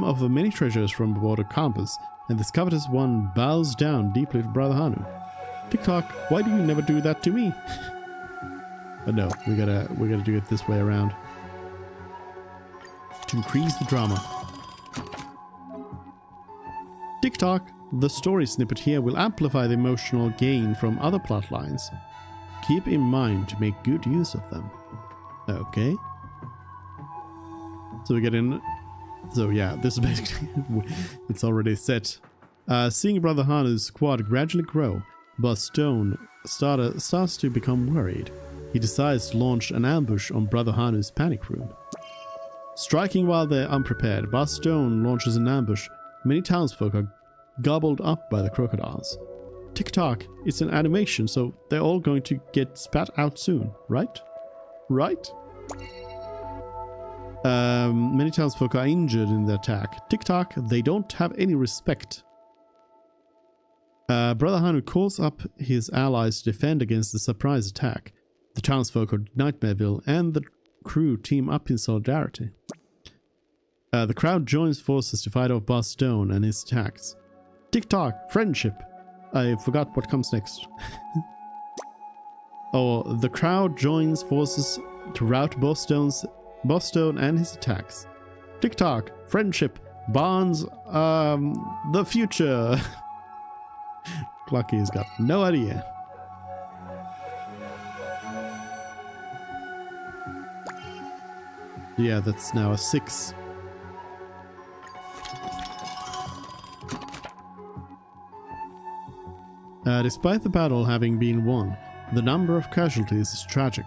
of the many treasures from aboard a compass, and this covetous one bows down deeply to Brother Hanu. Tick-tock, why do you never do that to me? But no, we gotta do it this way around. To increase the drama. Tick-tock, the story snippet here will amplify the emotional gain from other plot lines. Keep in mind to make good use of them. Okay. So we get in. So yeah, this is basically it's already set. Seeing Brother Hanu's squad gradually grow, Boss Stone starts to become worried. He decides to launch an ambush on Brother Hanu's panic room. Striking while they're unprepared, Boss Stone launches an ambush. Many townsfolk are gobbled up by the crocodiles. Tick-tock, it's an animation, so they're all going to get spat out soon, right? Right? Many townsfolk are injured in the attack. Tick-tock, they don't have any respect. Brother Hanu calls up his allies to defend against the surprise attack. The townsfolk of Nightmareville and the crew team up in solidarity. The crowd joins forces to fight off Boss Stone and his attacks. Tick-tock, friendship. I forgot what comes next. The crowd joins forces to rout Boss Stone and his attacks. Tick-tock, friendship, bonds, the future. Clockie's got no idea. Yeah, that's now a 6. Despite the battle having been won, the number of casualties is tragic.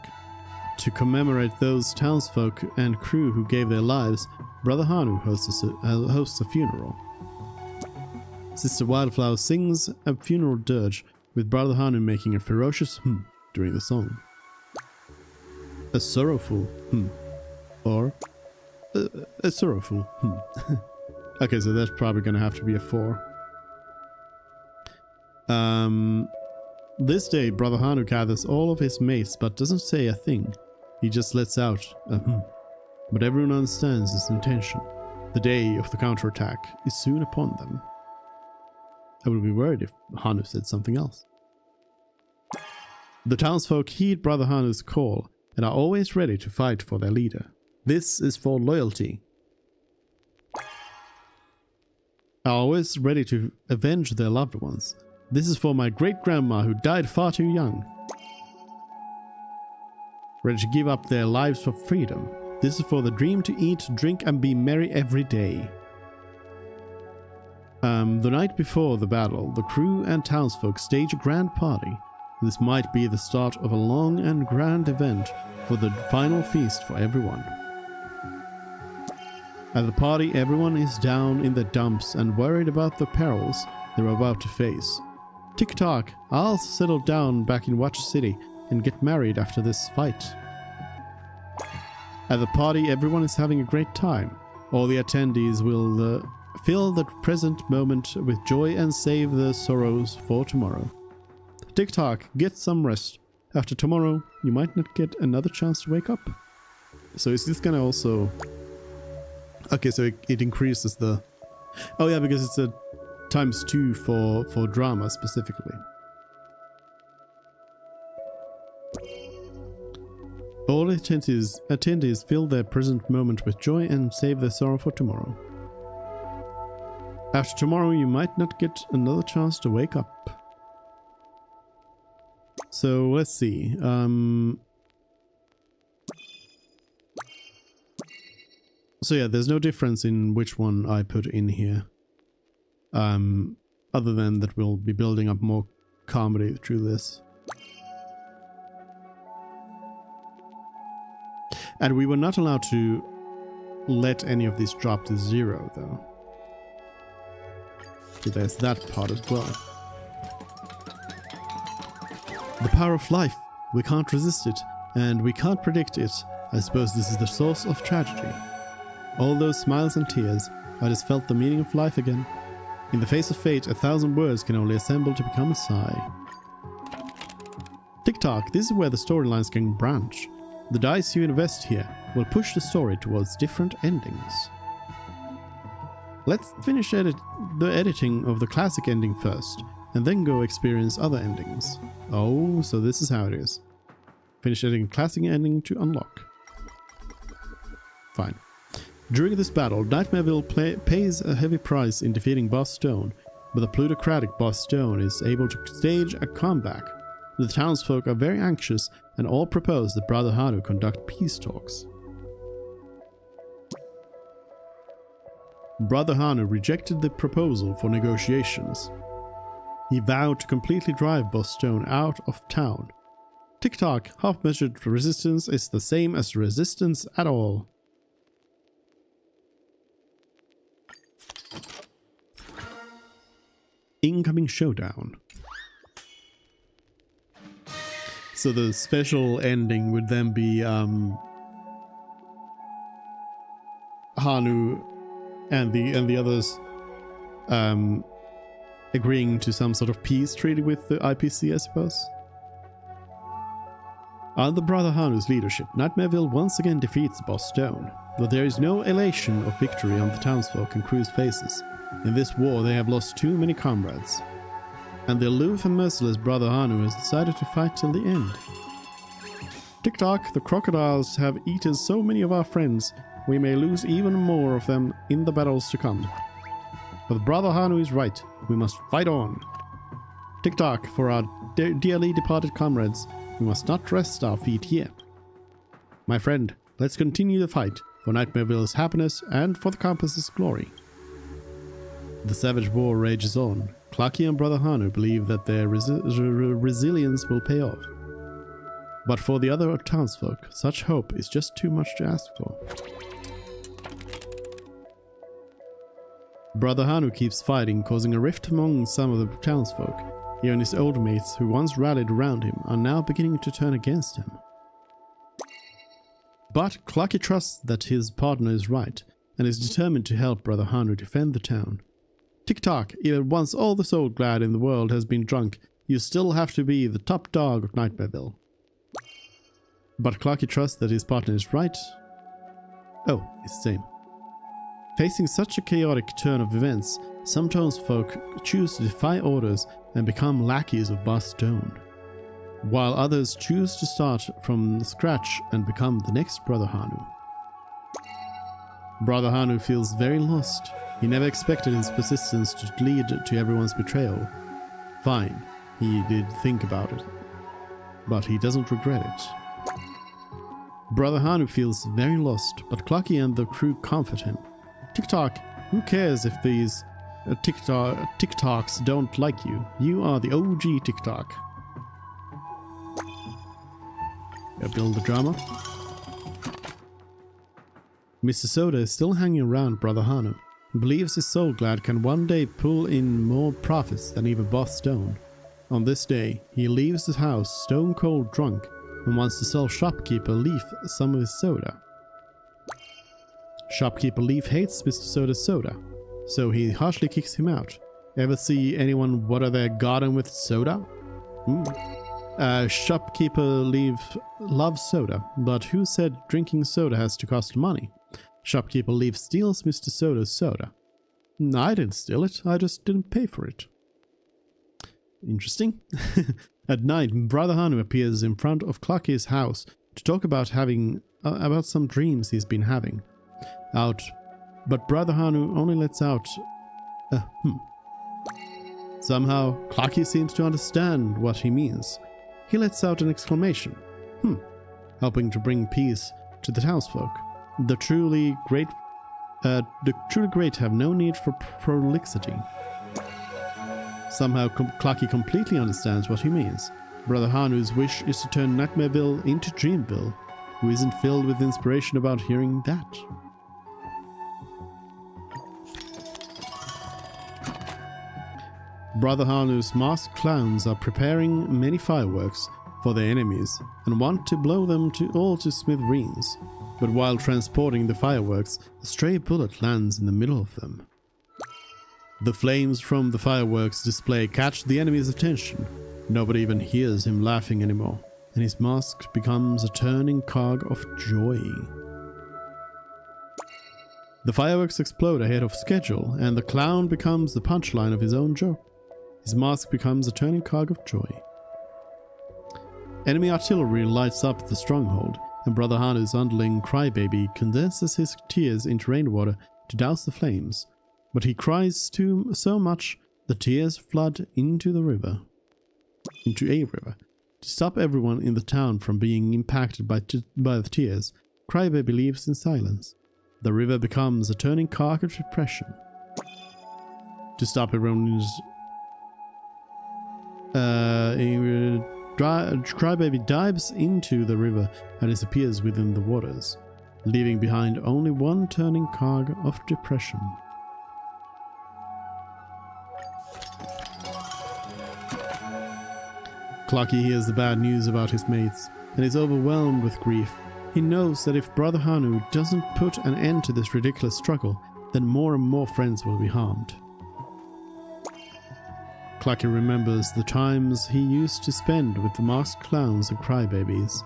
To commemorate those townsfolk and crew who gave their lives, Brother Hanu hosts a funeral. Sister Wildflower sings a funeral dirge, with Brother Hanu making a ferocious during the song. A sorrowful or a sorrowful Okay, so that's probably gonna have to be a 4. This day, Brother Hanu gathers all of his mates but doesn't say a thing. He just lets out a But everyone understands his intention. The day of the counterattack is soon upon them. I would be worried if Hanu said something else. The townsfolk heed Brother Hanu's call and are always ready to fight for their leader. This is for loyalty. Are always ready to avenge their loved ones. This is for my great-grandma who died far too young. Ready to give up their lives for freedom. This is for the dream to eat, drink and be merry every day. The night before the battle, the crew and townsfolk stage a grand party. This might be the start of a long and grand event for the final feast for everyone. At the party, everyone is down in the dumps and worried about the perils they're about to face. Tick-tock, I'll settle down back in Watch City and get married after this fight. At the party, everyone is having a great time. All the attendees will fill the present moment with joy and save their sorrows for tomorrow. Tick-tock, get some rest. After tomorrow, you might not get another chance to wake up. So is this gonna also... Okay, so it increases the... Oh yeah, because it's a ×2 for drama specifically. All attendees fill their present moment with joy and save their sorrow for tomorrow. After tomorrow, you might not get another chance to wake up. So let's see. So yeah, there's no difference in which one I put in here. Other than that we'll be building up more comedy through this. And we were not allowed to let any of these drop to 0, though. So there's that part as well. The power of life. We can't resist it, and we can't predict it. I suppose this is the source of tragedy. All those smiles and tears, I just felt the meaning of life again. In the face of fate, 1,000 words can only assemble to become a sigh. Tick-tock, this is where the storylines can branch. The dice you invest here will push the story towards different endings. Let's finish the editing of the classic ending first, and then go experience other endings. Oh, so this is how it is. Finish editing classic ending to unlock. Fine. During this battle, Nightmareville pays a heavy price in defeating Boss Stone, but the plutocratic Boss Stone is able to stage a comeback. The townsfolk are very anxious and all propose that Brother Hanu conduct peace talks. Brother Hanu rejected the proposal for negotiations. He vowed to completely drive Boss Stone out of town. Tick-tock, half-measured resistance is the same as resistance at all. Incoming showdown. So the special ending would then be Hanu and the others agreeing to some sort of peace treaty with the IPC, I suppose. Under Brother Hanu's leadership, Nightmareville once again defeats Boss Stone, but there is no elation of victory on the townsfolk and crew's faces. In this war they have lost too many comrades, and the aloof and merciless Brother Hanu has decided to fight till the end. Tick-tock, the crocodiles have eaten so many of our friends, we may lose even more of them in the battles to come. But Brother Hanu is right, we must fight on. Tick-tock, for our dearly departed comrades, we must not rest our feet here. My friend, let's continue the fight, for Nightmareville's happiness and for the campus's glory. The savage war rages on. Clockie and Brother Hanu believe that their resilience will pay off. But for the other townsfolk, such hope is just too much to ask for. Brother Hanu keeps fighting, causing a rift among some of the townsfolk. Even his old mates, who once rallied around him, are now beginning to turn against him. But Clockie trusts that his partner is right, and is determined to help Brother Hanu defend the town. Tick-tock, even once all the soul glad in the world has been drunk, you still have to be the top dog of Nightmareville. But Clockie trusts that his partner is right. Oh, it's the same. Facing such a chaotic turn of events, some townsfolk choose to defy orders and become lackeys of Boss Stone, while others choose to start from scratch and become the next Brother Hanu. Brother Hanu feels very lost. He never expected his persistence to lead to everyone's betrayal. Fine, he did think about it, but he doesn't regret it. Brother Hanu feels very lost, but Clockie and the crew comfort him. Tick-tock, who cares if these Tick-tocks don't like you? You are the OG Tick-tock. Build the drama. Mr. Soda is still hanging around Brother Hanu. He believes his soul glad can one day pull in more profits than even Boss Stone. On this day, he leaves the house stone cold drunk and wants to sell shopkeeper Leaf some of his soda. Shopkeeper Leaf hates Mr. Soda's soda, so he harshly kicks him out. Ever see anyone water their garden with soda? Shopkeeper Leaf loves soda, but who said drinking soda has to cost money? Shopkeeper Leaf steals Mr. Soda's soda. I didn't steal it, I just didn't pay for it. Interesting. At night, Brother Hanu appears in front of Clockie's house to talk about about some dreams he's been having. But Brother Hanu only lets out Somehow, Clockie seems to understand what he means. He lets out an exclamation. Helping to bring peace to the townsfolk. The truly great have no need for prolixity. Somehow, Clockie completely understands what he means. Brother Hanu's wish is to turn Nightmareville into Dreamville. Who isn't filled with inspiration about hearing that? Brother Hanu's masked clowns are preparing many fireworks for their enemies and want to blow them all to smithereens. But while transporting the fireworks, a stray bullet lands in the middle of them. The flames from the fireworks display catch the enemy's attention. Nobody even hears him laughing anymore, and his mask becomes a turning cog of joy. The fireworks explode ahead of schedule, and the clown becomes the punchline of his own joke. His mask becomes a turning cog of joy. Enemy artillery lights up the stronghold, and Brother Hanu's underling crybaby condenses his tears into rainwater to douse the flames. But he cries so much the tears flood into a river. To stop everyone in the town from being impacted by the tears, crybaby leaves in silence. The river becomes a turning cog of depression. To stop everyone Crybaby dives into the river and disappears within the waters, leaving behind only one turning cog of depression. Clockie hears the bad news about his mates and is overwhelmed with grief. He knows that if Brother Hanu doesn't put an end to this ridiculous struggle, then more and more friends will be harmed. Clockie remembers the times he used to spend with the masked clowns and crybabies.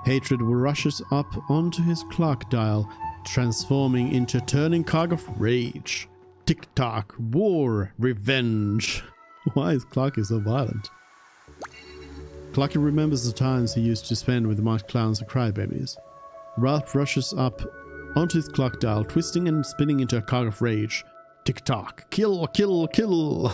Hatred rushes up onto his clock dial, transforming into a turning cog of rage. Tick-tock, war, revenge. Why is Clockie so violent? Clockie remembers the times he used to spend with the masked clowns and crybabies. Wrath rushes up onto his clock dial, twisting and spinning into a cog of rage. Tick-tock, kill, kill, kill.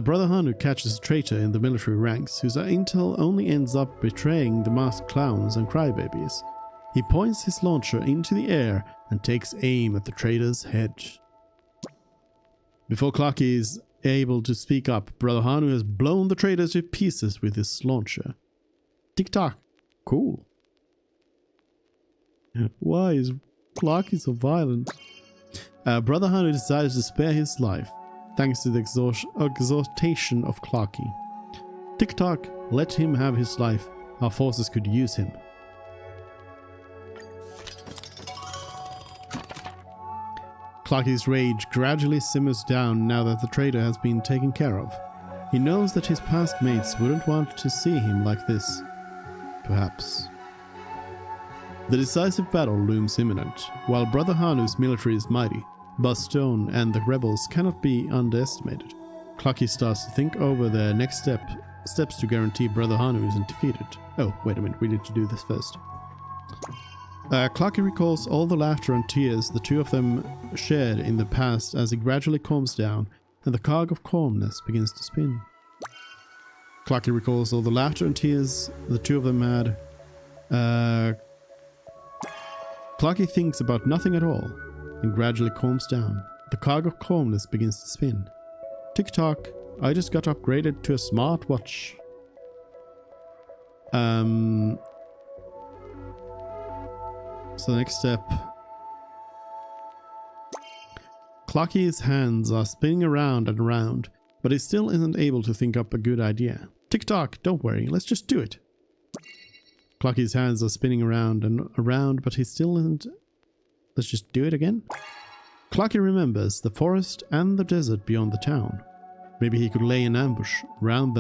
Brother Hanu catches a traitor in the military ranks whose intel only ends up betraying the masked clowns and crybabies. He points his launcher into the air and takes aim at the traitor's head. Before Clockie is able to speak up, Brother Hanu has blown the traitor to pieces with his launcher. Tick-tock. Cool. Why is Clockie so violent? Brother Hanu decides to spare his life, thanks to the exhortation of Clockie. Tick-tock, let him have his life. Our forces could use him. Clockie's rage gradually simmers down now that the traitor has been taken care of. He knows that his past mates wouldn't want to see him like this. Perhaps. The decisive battle looms imminent. While Brother Hanu's military is mighty, Bastone and the rebels cannot be underestimated. Clockie starts to think over their next steps to guarantee Brother Hanu isn't defeated. Oh, wait a minute, we need to do this first. Clockie recalls all the laughter and tears the two of them shared in the past as he gradually calms down and the cog of calmness begins to spin. Clockie recalls all the laughter and tears the two of them had. Clockie thinks about nothing at all and gradually calms down. The cog of calmness begins to spin. Tick-tock, I just got upgraded to a smartwatch. So the next step. Clockie's hands are spinning around and around, but he still isn't able to think up a good idea. Tick-tock, don't worry, let's just do it. Clockie's hands are spinning around and around, but he still isn't... Let's just do it again. Clockie remembers the forest and the desert beyond the town. Maybe he could lay an ambush around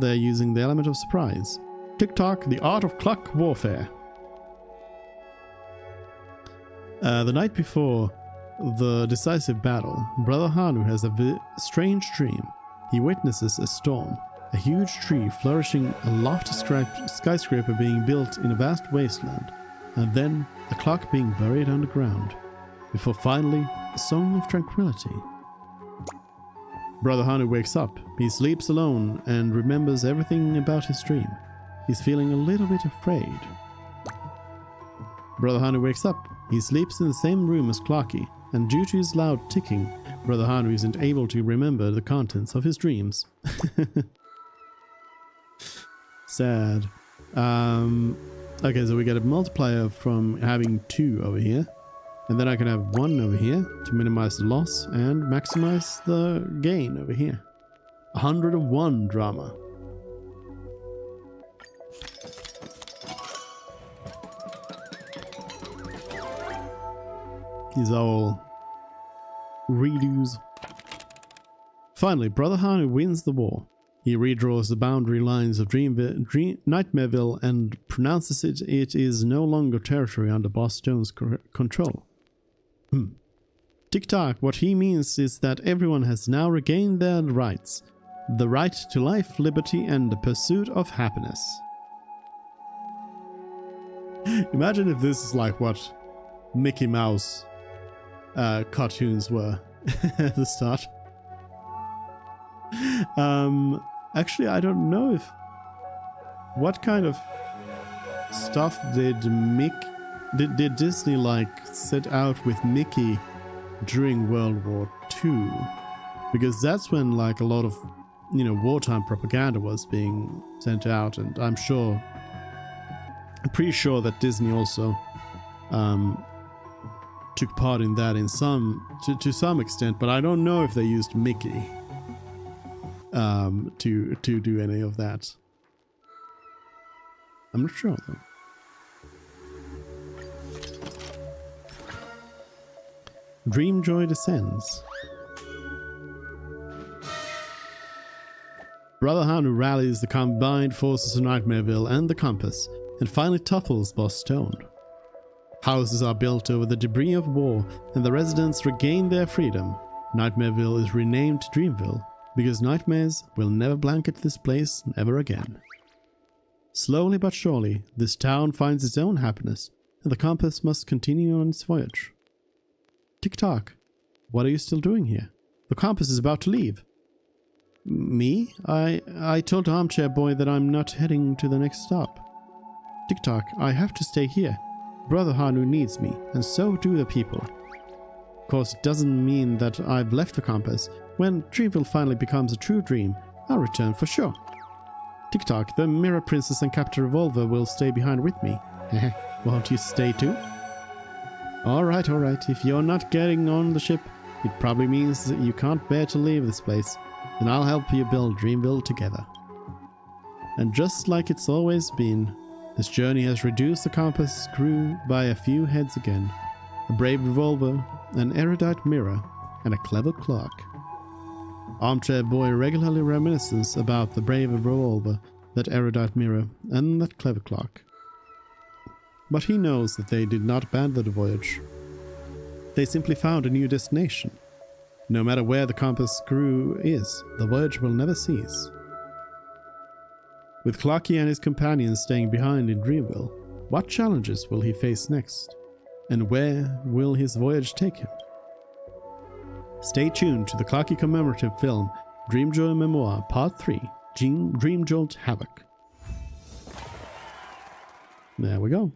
there using the element of surprise. Tick-tock, the art of clock warfare. The night before the decisive battle, Brother Hanu has a strange dream. He witnesses a storm, a huge tree flourishing, a lofty skyscraper being built in a vast wasteland, and then a clock being buried underground, before finally a song of tranquility. Brother Hanu wakes up. He sleeps alone and remembers everything about his dream. He's feeling a little bit afraid. Brother Hanu wakes up. He sleeps in the same room as Clockie, and due to his loud ticking, Brother Hanu isn't able to remember the contents of his dreams. Sad. Okay, so we get a multiplier from having 2 over here. And then I can have 1 over here to minimize the loss and maximize the gain over here. 101 drama. These are all redos. Finally, Brother Hanu wins the war. He redraws the boundary lines of Nightmareville and pronounces it is no longer territory under Boss Stone's control. Tick-tock, what he means is that everyone has now regained their rights. The right to life, liberty, and the pursuit of happiness. Imagine if this is like what Mickey Mouse cartoons were at the start. Actually, I don't know if... What kind of stuff did Disney like set out with Mickey during World War II? Because that's when like a lot of, you know, wartime propaganda was being sent out, and I'm pretty sure that Disney also took part in that in to some extent, but I don't know if they used Mickey to do any of that. I'm not sure though. Dreamjoy descends. Brother Hanu rallies the combined forces of Nightmareville and the Compass and finally topples Boss Stone. Houses are built over the debris of war and the residents regain their freedom. Nightmareville is renamed Dreamville because nightmares will never blanket this place ever again. Slowly but surely, this town finds its own happiness and the Compass must continue on its voyage. Tick-tock, what are you still doing here? The Compass is about to leave. Me? I told Armchair Boy that I'm not heading to the next stop. Tick-tock, I have to stay here. Brother Hanu needs me, and so do the people. Of course, it doesn't mean that I've left the Compass. When Dreamville finally becomes a true dream, I'll return for sure. Tick-tock, the Mirror Princess and Captain Revolver will stay behind with me. Won't you stay too? Alright, if you're not getting on the ship, it probably means that you can't bear to leave this place. Then I'll help you build Dreamville together. And just like it's always been, this journey has reduced the Compass crew by a few heads again. A brave revolver, an erudite mirror, and a clever clock. Armchair Boy regularly reminisces about the brave revolver, that erudite mirror, and that clever clock. But he knows that they did not abandon the voyage. They simply found a new destination. No matter where the Compass crew is, the voyage will never cease. With Clockie and his companions staying behind in Dreamville, what challenges will he face next? And where will his voyage take him? Stay tuned to the Clockie commemorative film Dreamjoy Memoir Part 3, Dreamjolt Havoc. There we go.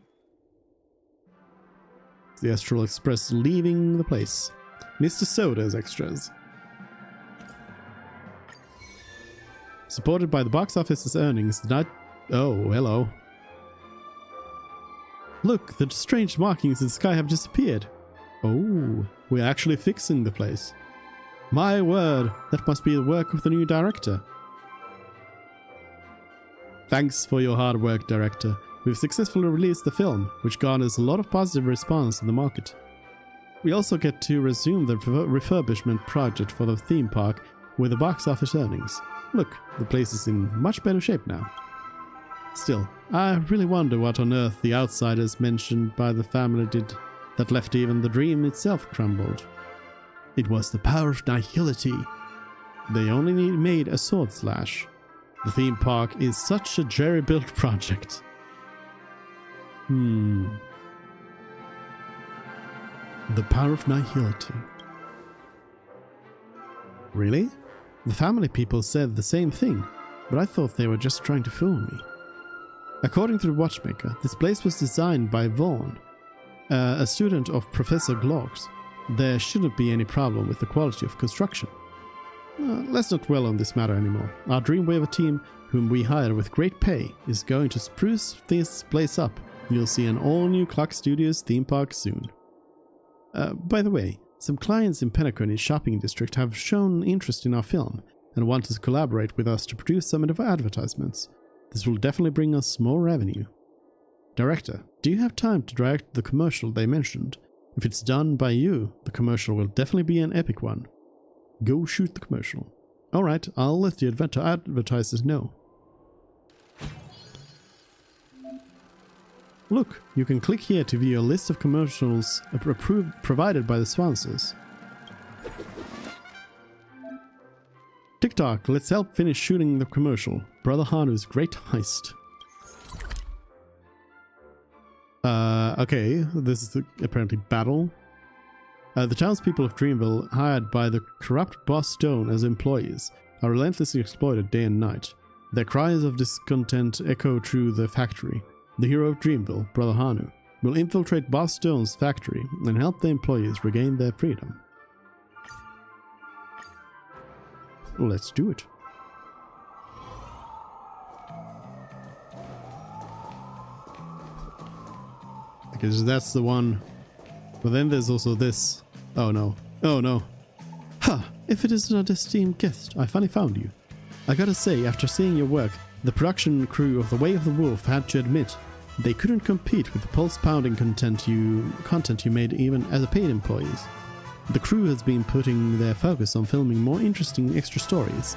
The Astral Express leaving the place. Mr. Soda's extras. Supported by the box office's earnings, the night... Oh, hello. Look, the strange markings in the sky have disappeared. Oh, we're actually fixing the place. My word, that must be the work of the new director. Thanks for your hard work, director. We've successfully released the film, which garners a lot of positive response in the market. We also get to resume the refurbishment project for the theme park with the box office earnings. Look, the place is in much better shape now. Still, I really wonder what on earth the outsiders mentioned by the family did that left even the dream itself crumbled. It was the power of nihility. They only made a sword slash. The theme park is such a jerry-built project. The power of nihility. Really? The family people said the same thing, but I thought they were just trying to fool me. According to the watchmaker, this place was designed by Vaughn, a student of Professor Glog's. There shouldn't be any problem with the quality of construction. Let's not dwell on this matter anymore. Our Dreamweaver team whom we hire with great pay, is going to spruce this place up. You'll see an all-new Clock Studios theme park soon. By the way, some clients in Penacony's shopping district have shown interest in our film and want to collaborate with us to produce some of our advertisements. This will definitely bring us more revenue. Director, do you have time to direct the commercial they mentioned? If it's done by you, the commercial will definitely be an epic one. Go shoot the commercial. Alright, I'll let the advertisers know. Look, you can click here to view a list of commercials provided by the sponsors. TikTok, let's help finish shooting the commercial. Brother Hanu's great heist. Okay, this is the apparently battle. The townspeople of Dreamville, hired by the corrupt Boss Stone as employees, are relentlessly exploited day and night. Their cries of discontent echo through the factory. The hero of Dreamville, Brother Hanu, will infiltrate Boss Stone's factory and help the employees regain their freedom. Let's do it. Because that's the one. But then there's also this. Oh no. Oh no. Ha! If it isn't an esteemed guest, I finally found you. I gotta say, after seeing your work, the production crew of The Way of the Wolf had to admit they couldn't compete with the pulse-pounding content you made even as a paid employees. The crew has been putting their focus on filming more interesting extra stories,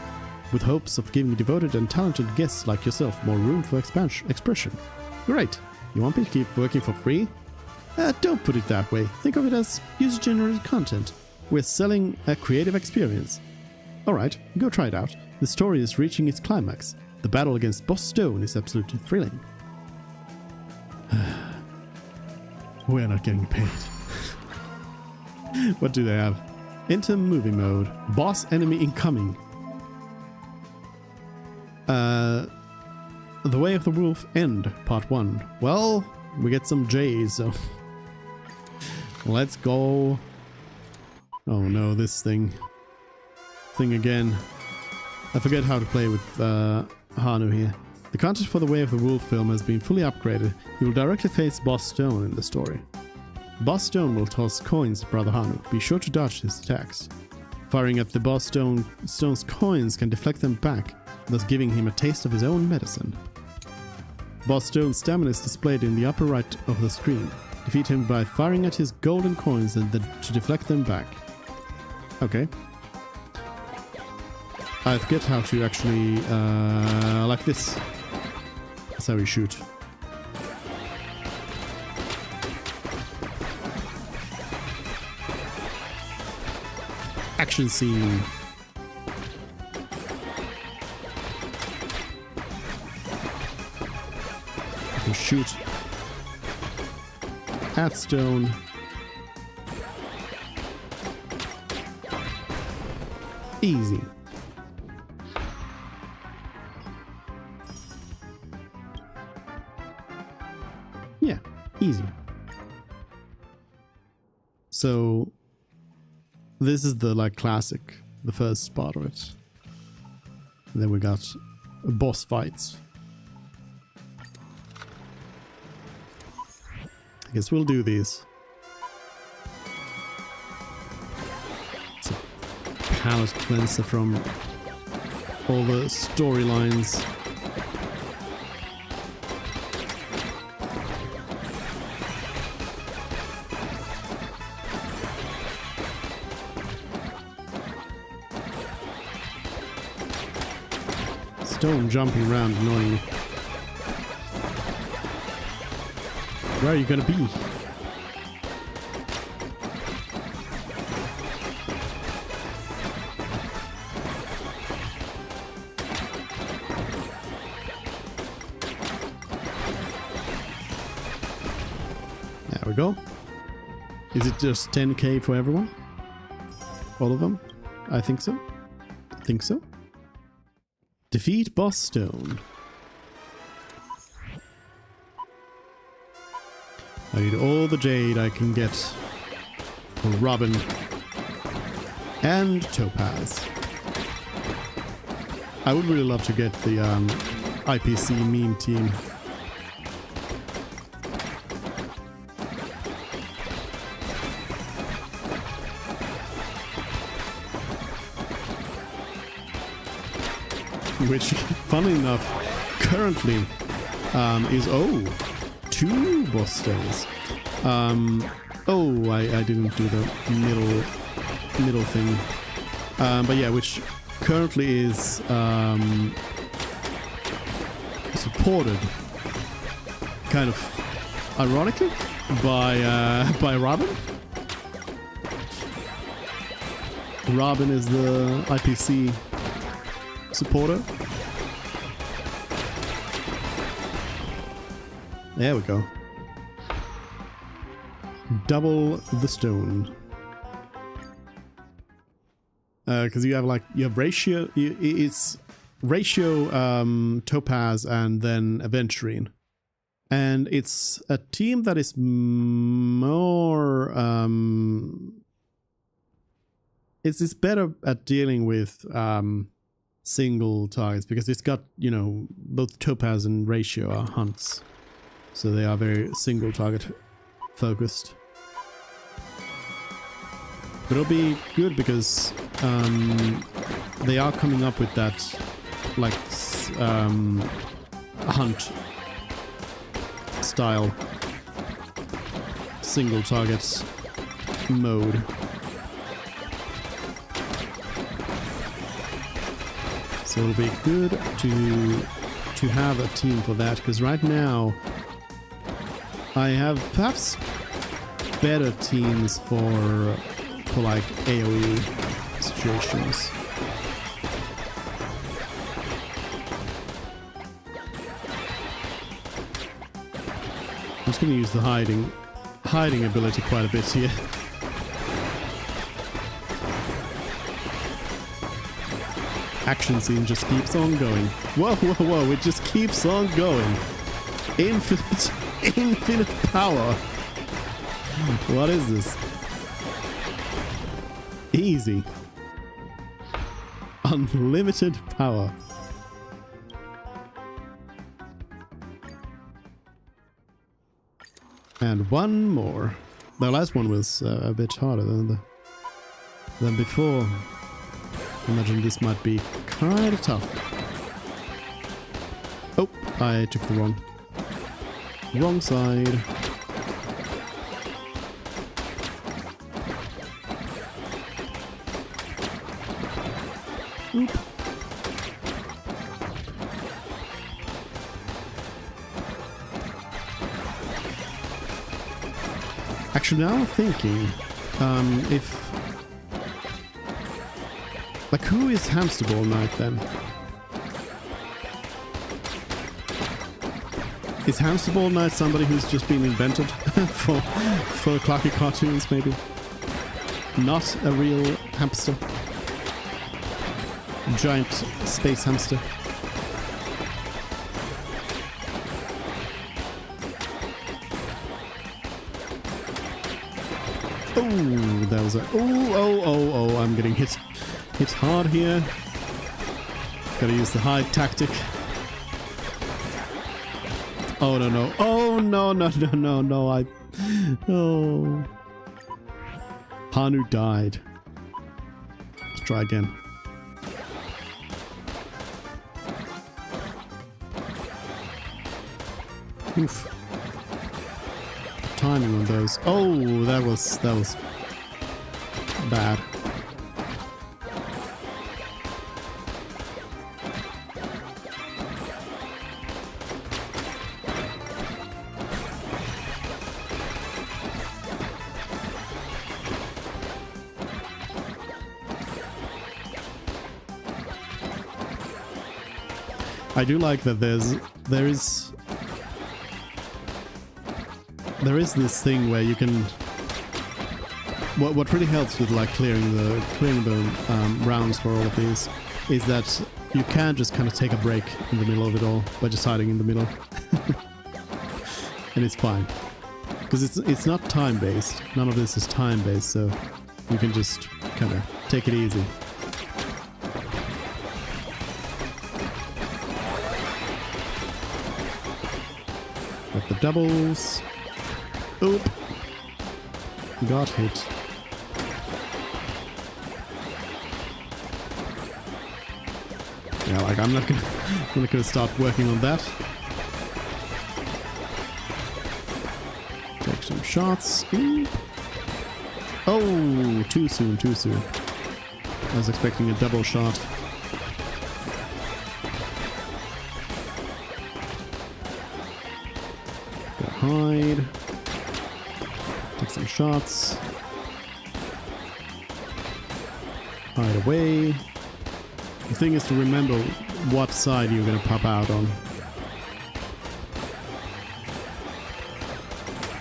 with hopes of giving devoted and talented guests like yourself more room for expression. Great! You want me to keep working for free? Don't put it that way. Think of it as user-generated content. We're selling a creative experience. Alright, go try it out. The story is reaching its climax. The battle against Boss Stone is absolutely thrilling. We're not getting paid. What do they have? Enter movie mode. Boss enemy incoming. The Way of the Wolf End, Part 1. Well, we get some J's, so... Let's go. Oh no, this thing. Thing again. I forget how to play with Hanu here. The content for the Way of the Wolf film has been fully upgraded. You will directly face Boss Stone in the story. Boss Stone will toss coins at Brother Hanu. Be sure to dodge his attacks. Firing at the Boss Stone's coins can deflect them back, thus giving him a taste of his own medicine. Boss Stone's stamina is displayed in the upper right of the screen. Defeat him by firing at his golden coins and then to deflect them back. Okay. I forget how to actually, like this. That's how we shoot. Action scene. I can shoot at Stone. Easy. Yeah, easy. So this is the like classic, the first part of it. And then we got boss fights. I guess we'll do these. It's a palate cleanser from all the storylines. Stone jumping around annoying me. Where are you gonna be? There we go. Is it just 10k for everyone? All of them? I think so. I think so. Defeat Boss Stone. I need all the jade I can get for Robin and Topaz. I would really love to get the IPC meme team. Which, funnily enough, currently is 2 boss stones. I didn't do the middle thing. But yeah, which currently is supported, kind of ironically, by Robin. Robin is the IPC supporter. There we go. Double the stone. Because you have ratio. It's ratio, topaz, and then aventurine, and it's a team that is more. It's better at dealing with single targets because it's got, you know, both topaz and ratio are hunts, so they are very single target focused. But it'll be good because they are coming up with that, like, hunt style single target mode. So it'll be good to have a team for that, because right now I have perhaps better teams for like AoE situations. I'm just going to use the hiding ability quite a bit here. Action scene just keeps on going. Whoa, whoa, whoa, it just keeps on going. Infinite power. What is this? Easy. Unlimited power. And one more. The last one was a bit harder than before. I imagine this might be kind of tough. Oh, I took the wrong side. Oop. Actually, now I'm thinking, if... like, who is Hamster Ball Knight then? Is Hamster Ball Knight somebody who's just been invented for Clockie cartoons, maybe? Not a real hamster? Giant space hamster. Oh, that was a... Oh, I'm getting hit hard here. Gotta use the hide tactic. Oh, no. Oh, no. Oh. Hanu died. Let's try again. Oof. Timing on those. Oh, that was bad. I do like that there is this thing where you can... What really helps with like clearing the rounds for all of these is that you can just kind of take a break in the middle of it all by just hiding in the middle. And it's fine. Because it's not time-based. None of this is time-based, so you can just kind of take it easy. Got the doubles. Oop. Got hit. Yeah, like I'm not gonna start working on that. Take some shots. Oop. Oh, too soon, too soon. I was expecting a double shot. Gotta hide. Take some shots. Hide away. The thing is to remember what side you're gonna pop out on.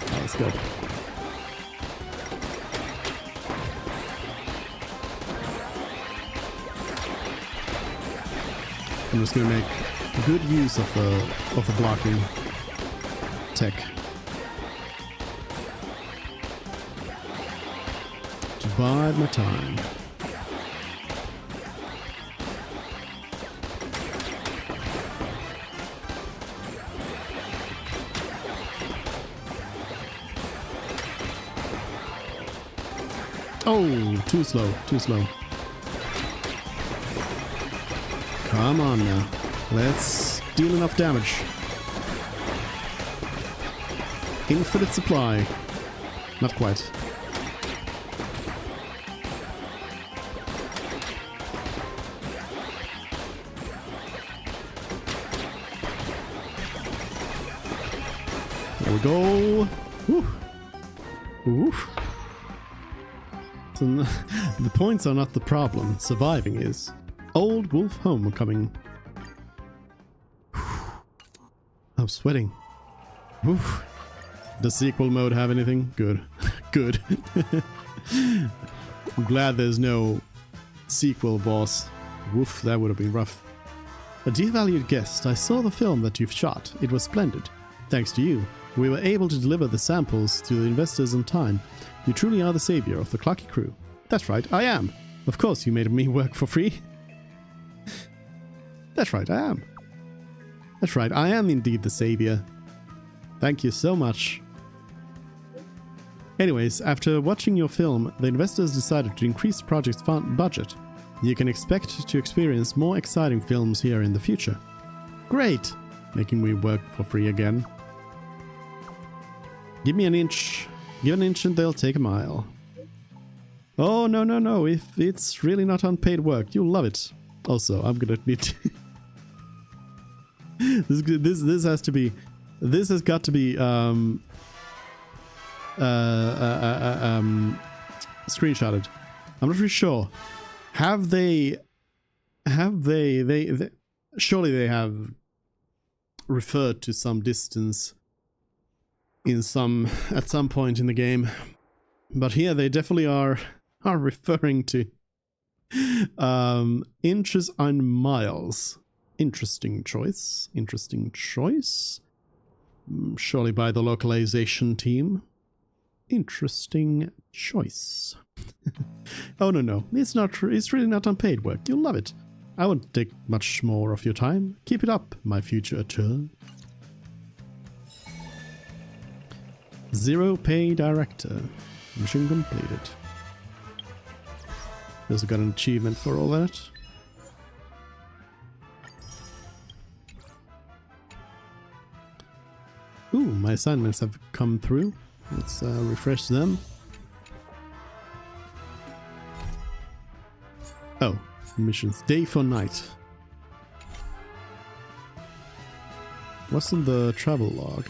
Oh, that's good. I'm just gonna make good use of the blocking tech to bide my time. Oh, too slow, too slow. Come on now. Let's deal enough damage. Infinite supply. Not quite. There we go. Woo. Woo. So the points are not the problem. Surviving is. Old Wolf Homecoming. I'm sweating. Oof. Does sequel mode have anything? Good. Good. I'm glad there's no sequel boss. Woof, that would have been rough. A dear valued guest, I saw the film that you've shot. It was splendid. Thanks to you, we were able to deliver the samples to the investors on time. You truly are the savior of the Clockie crew. That's right, I am. Of course you made me work for free. That's right, I am. That's right, I am indeed the savior. Thank you so much. Anyways, after watching your film, the investors decided to increase the project's budget. You can expect to experience more exciting films here in the future. Great! Making me work for free again. Give me an inch. Give an inch and they'll take a mile. Oh, no, no, no. If it's really not unpaid work, you'll love it. Also, I'm gonna need to... this has to be... This has got to be... screenshotted. I'm not really sure. Have they... Surely they have referred to some distance at some point in the game. But here they definitely are referring to inches and miles. Interesting choice. Interesting choice. Surely by the localization team. Interesting choice. Oh no, it's not. It's really not unpaid work. You'll love it. I won't take much more of your time. Keep it up, my future turn. Zero pay director. Mission completed. Also got an achievement for all that. Ooh, my assignments have come through. Let's refresh them. Oh, missions. Day for night. What's in the travel log?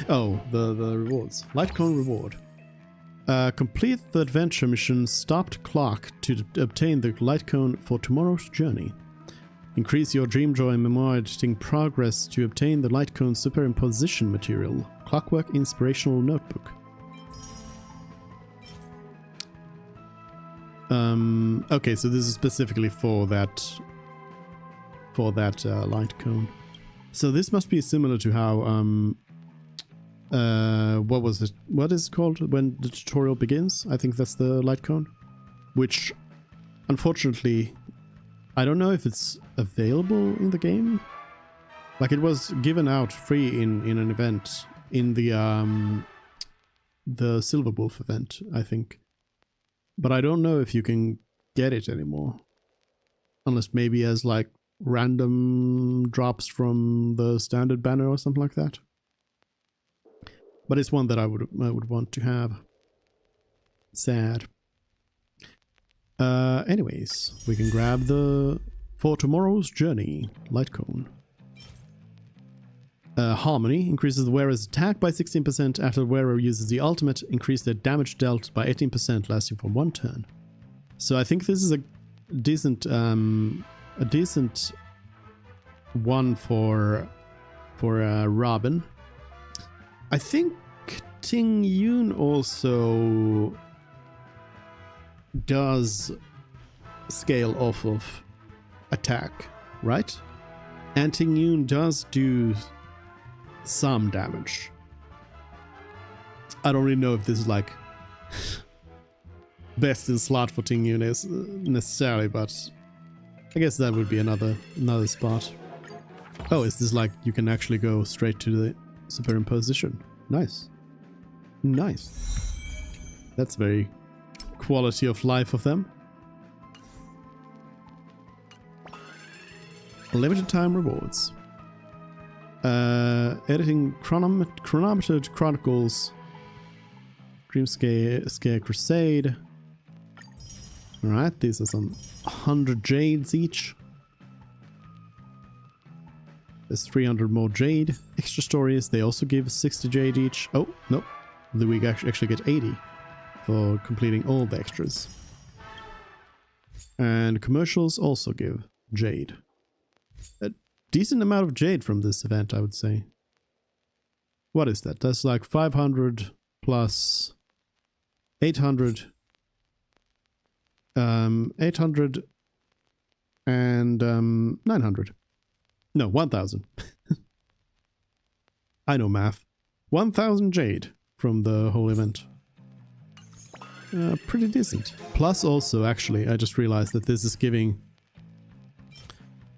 Oh, the rewards. Lightcone reward. Complete the adventure mission Stopped Clock to obtain the Lightcone for tomorrow's journey. Increase your Dreamjoy memoir editing progress to obtain the Lightcone superimposition material. Clockwork Inspirational Notebook. Okay, so this is specifically for that Lightcone. So this must be similar to how what was it? What is it called when the tutorial begins? I think that's the Lightcone, which unfortunately I don't know if it's available in the game. Like, it was given out free in an event in the Silver Wolf event, I think. But I don't know if you can get it anymore. Unless maybe as like random drops from the standard banner or something like that. But it's one that I would want to have. Sad. Anyways, we can grab the For Tomorrow's Journey light cone. Harmony increases the wearer's attack by 16% after the wearer uses the ultimate, increase their damage dealt by 18%, lasting for 1 turn. So I think this is a decent one for Robin. I think Ting Yun also does scale off of attack, right? And Ting Yun does do some damage. I don't really know if this is like best in slot for Ting Yun is necessarily, but I guess that would be another spot. Oh, is this like you can actually go straight to the superimposition? Nice. Nice. That's very quality of life of them. Limited time rewards. Editing chronometered chronicles. Dreamscare Crusade. Alright, these are some 100 jades each. There's 300 more jade. Extra stories, they also give 60 jade each. Oh, nope. We actually get 80 for completing all the extras. And commercials also give jade. A decent amount of jade from this event, I would say. What is that? That's like 500 plus 800. 800 and 900. No, 1000. I know math. 1000 jade from the whole event. Pretty decent. Plus also, actually, I just realized that this is giving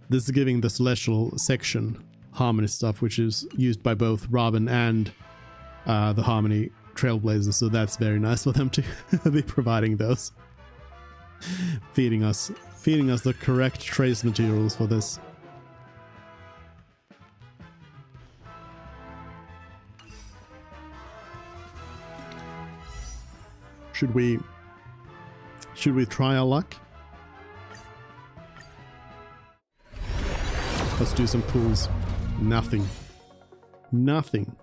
the Celestial section Harmony stuff, which is used by both Robin and the Harmony Trailblazers, so that's very nice for them to be providing those. Feeding us the correct trace materials for this. Should we try our luck? Let's do some pulls. Nothing. Nothing.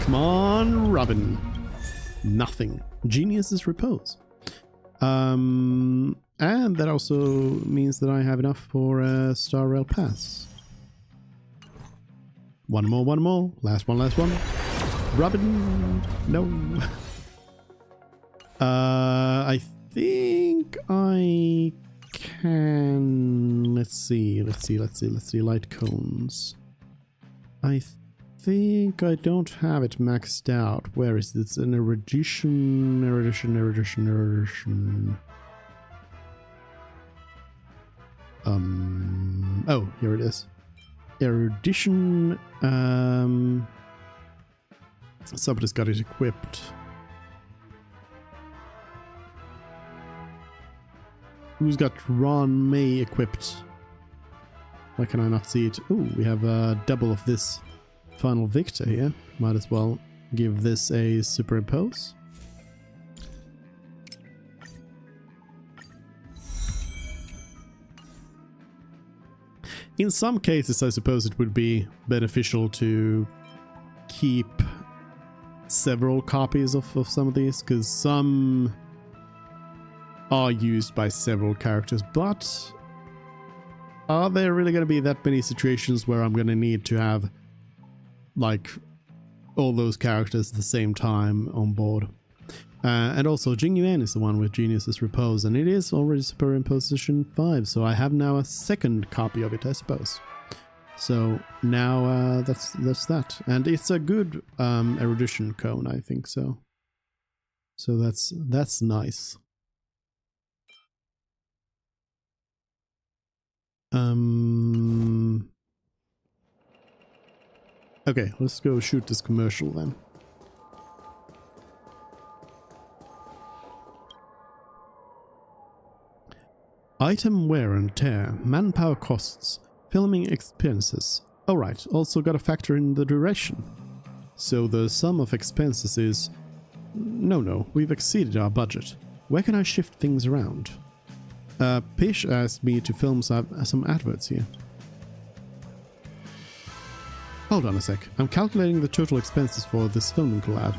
Come on, Robin. Nothing. Genius's repose. And that also means that I have enough for a Star Rail Pass. One more. Last one. Robin. No. I think I can. Let's see. Light cones. I think I don't have it maxed out. Where is this? An erudition. Oh, here it is. Erudition. Somebody's got it equipped. Who's got Ron May equipped? Why can I not see it? Oh, we have a double of this Final Victor here. Might as well give this a superimpose. In some cases, I suppose it would be beneficial to keep several copies of some of these, because some are used by several characters, but are there really going to be that many situations where I'm going to need to have like all those characters at the same time on board? And also Jing Yuan is the one with Genius's Repose, and it is already Superimposition 5, so I have now a second copy of it, I suppose. So now that's that, and it's a good erudition cone, I think so. So that's nice. Okay, let's go shoot this commercial then. Item wear and tear, manpower costs, filming expenses. Alright, also gotta factor in the duration. So the sum of expenses is... No, we've exceeded our budget. Where can I shift things around? Pish asked me to film some adverts here. Hold on a sec, I'm calculating the total expenses for this filming collab.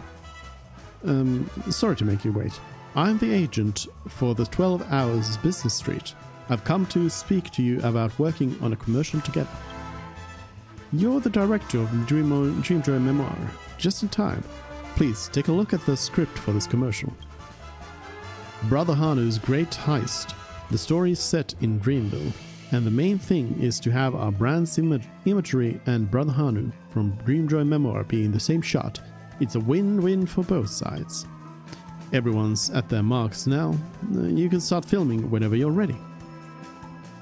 Sorry to make you wait. I'm the agent for the 12 Hours Business Street. I've come to speak to you about working on a commercial together. You're the director of Dreamjoy Memoir. Just in time. Please take a look at the script for this commercial. Brother Hanu's Great Heist. The story is set in Dreamville, and the main thing is to have our brand's imagery and Brother Hanu from Dreamjoy Memoir be in the same shot. It's a win-win for both sides. Everyone's at their marks now. You can start filming whenever you're ready.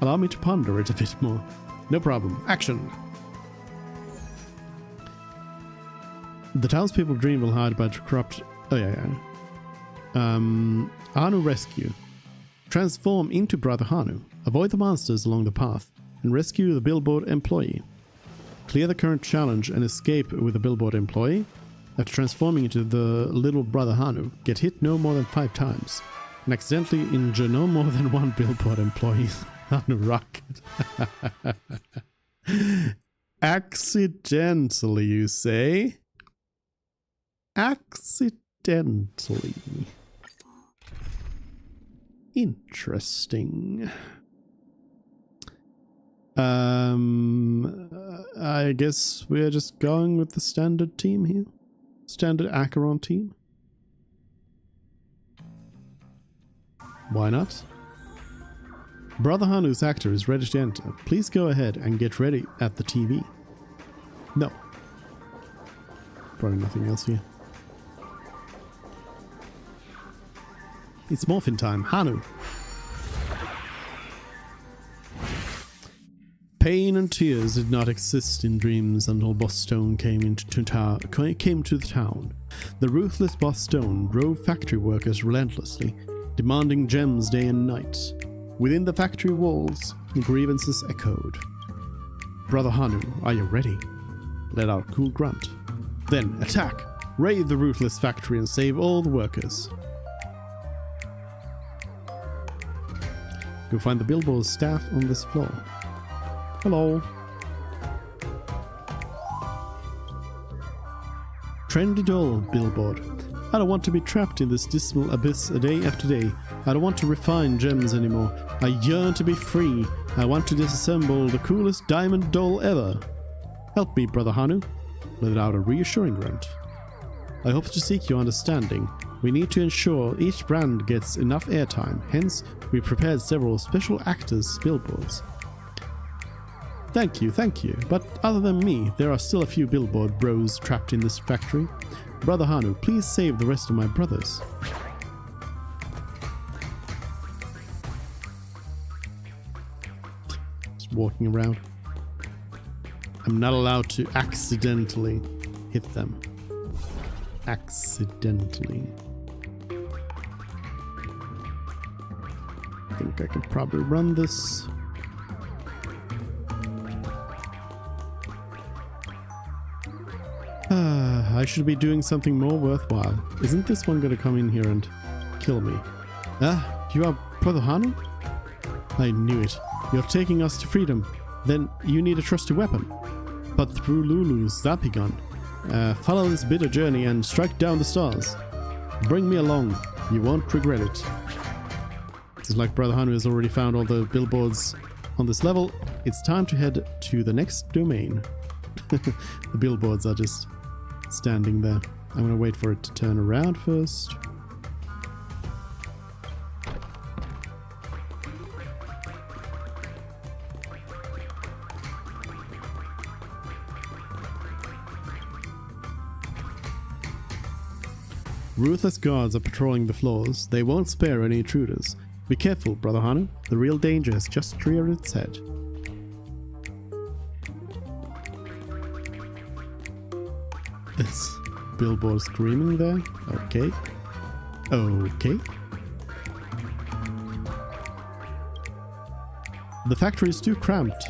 Allow me to ponder it a bit more. No problem. Action! The townspeople of Dreamville hired by the corrupt... Hanu rescue. Transform into Brother Hanu. Avoid the monsters along the path and rescue the billboard employee. Clear the current challenge and escape with the billboard employee. After transforming into the little Brother Hanu, get hit no more than 5 times. And accidentally injure no more than 1 billboard employee on a rocket. Accidentally, you say? Accidentally. Interesting. I guess we're just going with the standard team here. Standard Acheron team. Why not? Brother Hanu's actor is ready to enter. Please go ahead and get ready at the TV. No. Probably nothing else here. It's morphin time. Hanu. Pain and tears did not exist in dreams until Boss Stone came to the town. The ruthless Boss Stone drove factory workers relentlessly, demanding gems day and night. Within the factory walls, grievances echoed. Brother Hanu, are you ready? Let out a cool grunt. Then attack! Raid the ruthless factory and save all the workers. Go find the billboard staff on this floor. Hello. Trendy doll billboard. I don't want to be trapped in this dismal abyss day after day. I don't want to refine gems anymore. I yearn to be free. I want to disassemble the coolest diamond doll ever. Help me, Brother Hanu. Let out a reassuring grunt. I hope to seek your understanding. We need to ensure each brand gets enough airtime. Hence, we prepared several special actors billboards. Thank you. But other than me, there are still a few billboard bros trapped in this factory. Brother Hanu, please save the rest of my brothers. Just walking around. I'm not allowed to accidentally hit them. Accidentally. I think I can probably run this. I should be doing something more worthwhile. Isn't this one going to come in here and kill me? You are Brother Hanu? I knew it. You're taking us to freedom. Then you need a trusty weapon. But through Lulu's zappy gun. Follow this bitter journey and strike down the stars. Bring me along. You won't regret it. It's like Brother Hanu has already found all the billboards on this level. It's time to head to the next domain. The billboards are just standing there. I'm going to wait for it to turn around first. Ruthless guards are patrolling the floors. They won't spare any intruders. Be careful, Brother Hanu. The real danger has just reared its head. This billboard screaming there. Okay. Okay. The factory is too cramped.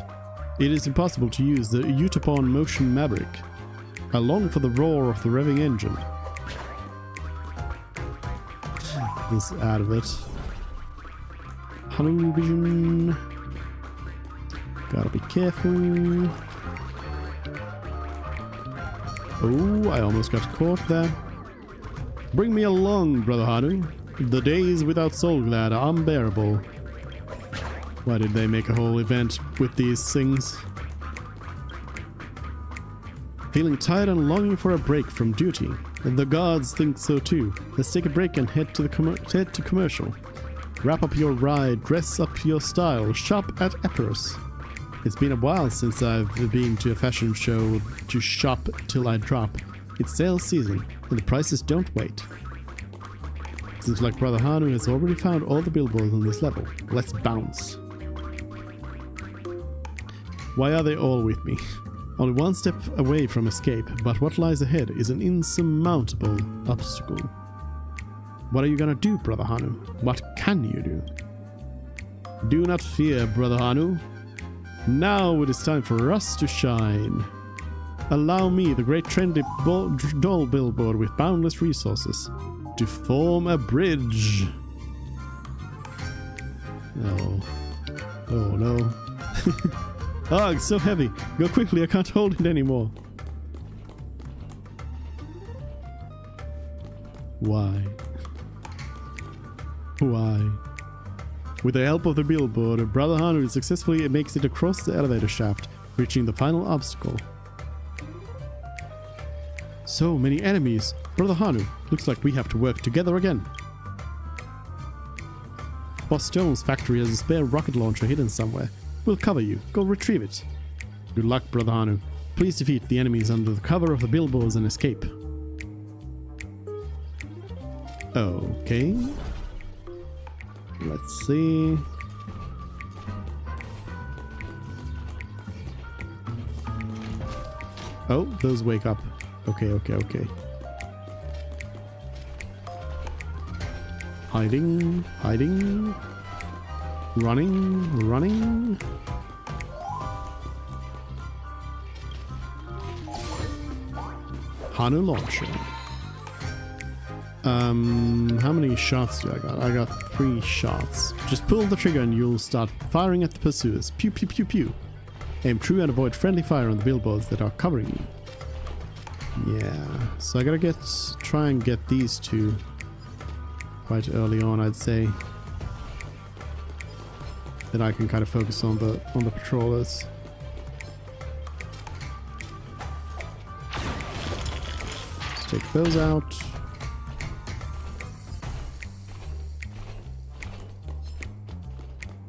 It is impossible to use the Utapon Motion Maverick. I long for the roar of the revving engine. This out of it. Hunting vision. Gotta be careful. Oh, I almost got caught there. Bring me along, Brother Hanu. The days without Soulglad are unbearable. Why did they make a whole event with these things? Feeling tired and longing for a break from duty. The gods think so too. Let's take a break and head to commercial. Wrap up your ride, dress up your style, shop at Epirus. It's been a while since I've been to a fashion show to shop till I drop. It's sale season, and the prices don't wait. Seems like Brother Hanu has already found all the billboards on this level. Let's bounce. Why are they all with me? Only one step away from escape, but what lies ahead is an insurmountable obstacle. What are you gonna do, Brother Hanu? What can you do? Do not fear, Brother Hanu. Now it is time for us to shine. Allow me, the great trendy doll billboard with boundless resources, to form a bridge. Oh. Oh no. Oh, it's so heavy. Go quickly, I can't hold it anymore. Why? Why? With the help of the billboard, Brother Hanu successfully makes it across the elevator shaft, reaching the final obstacle. So many enemies! Brother Hanu, looks like we have to work together again. Boss Stone's factory has a spare rocket launcher hidden somewhere. We'll cover you. Go retrieve it. Good luck, Brother Hanu. Please defeat the enemies under the cover of the billboards and escape. Okay. Let's see. Oh, those wake up. Okay, okay, okay. Hiding, hiding. Running, running. Hanu launcher. How many shots do I got? I got 3 shots. Just pull the trigger and you'll start firing at the pursuers. Pew, pew, pew, pew. Aim true and avoid friendly fire on the billboards that are covering you. Yeah, so I gotta try and get these 2 quite early on, I'd say. Then I can kind of focus on the patrollers. Let's take those out.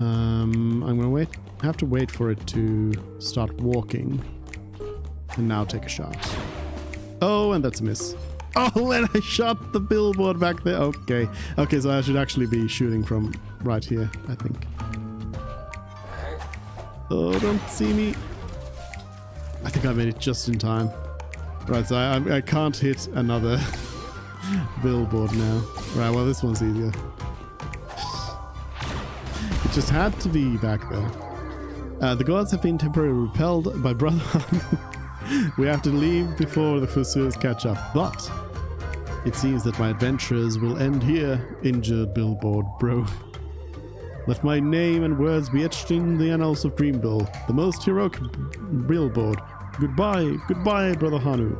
I'm gonna have to wait for it to start walking. And now take a shot. Oh, and that's a miss. Oh, and I shot the billboard back there. Okay. Okay, so I should actually be shooting from right here, I think. Oh, don't see me. I think I made it just in time. Right, so I can't hit another billboard now. Right, well, this one's easier. It just had to be back there. The gods have been temporarily repelled by Brother Hanu. We have to leave before the pursuers catch up, but it seems that my adventures will end here, injured billboard bro. Let my name and words be etched in the annals of Dreamville, the most heroic billboard. Goodbye, goodbye, Brother Hanu.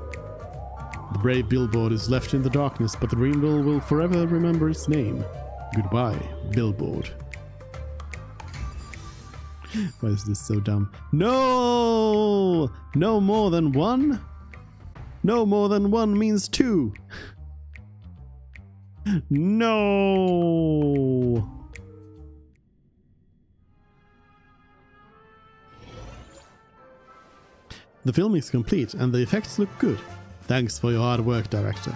The brave billboard is left in the darkness, but the Dreamville will forever remember its name. Goodbye, billboard. Why is this so dumb? No! No more than 1? No more than 1 means 2. No! The film is complete and the effects look good. Thanks for your hard work, director.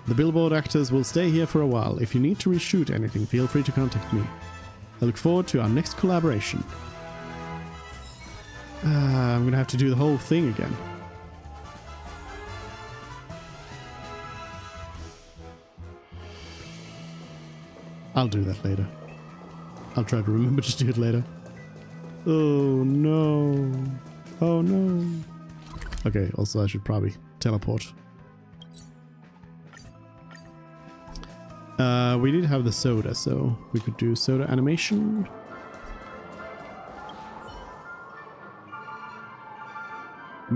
The billboard actors will stay here for a while. If you need to reshoot anything, feel free to contact me. I look forward to our next collaboration. I'm gonna have to do the whole thing again. I'll do that later. I'll try to remember to do it later. Oh no. Oh no. Okay, also I should probably teleport. We did have the soda, so we could do soda animation.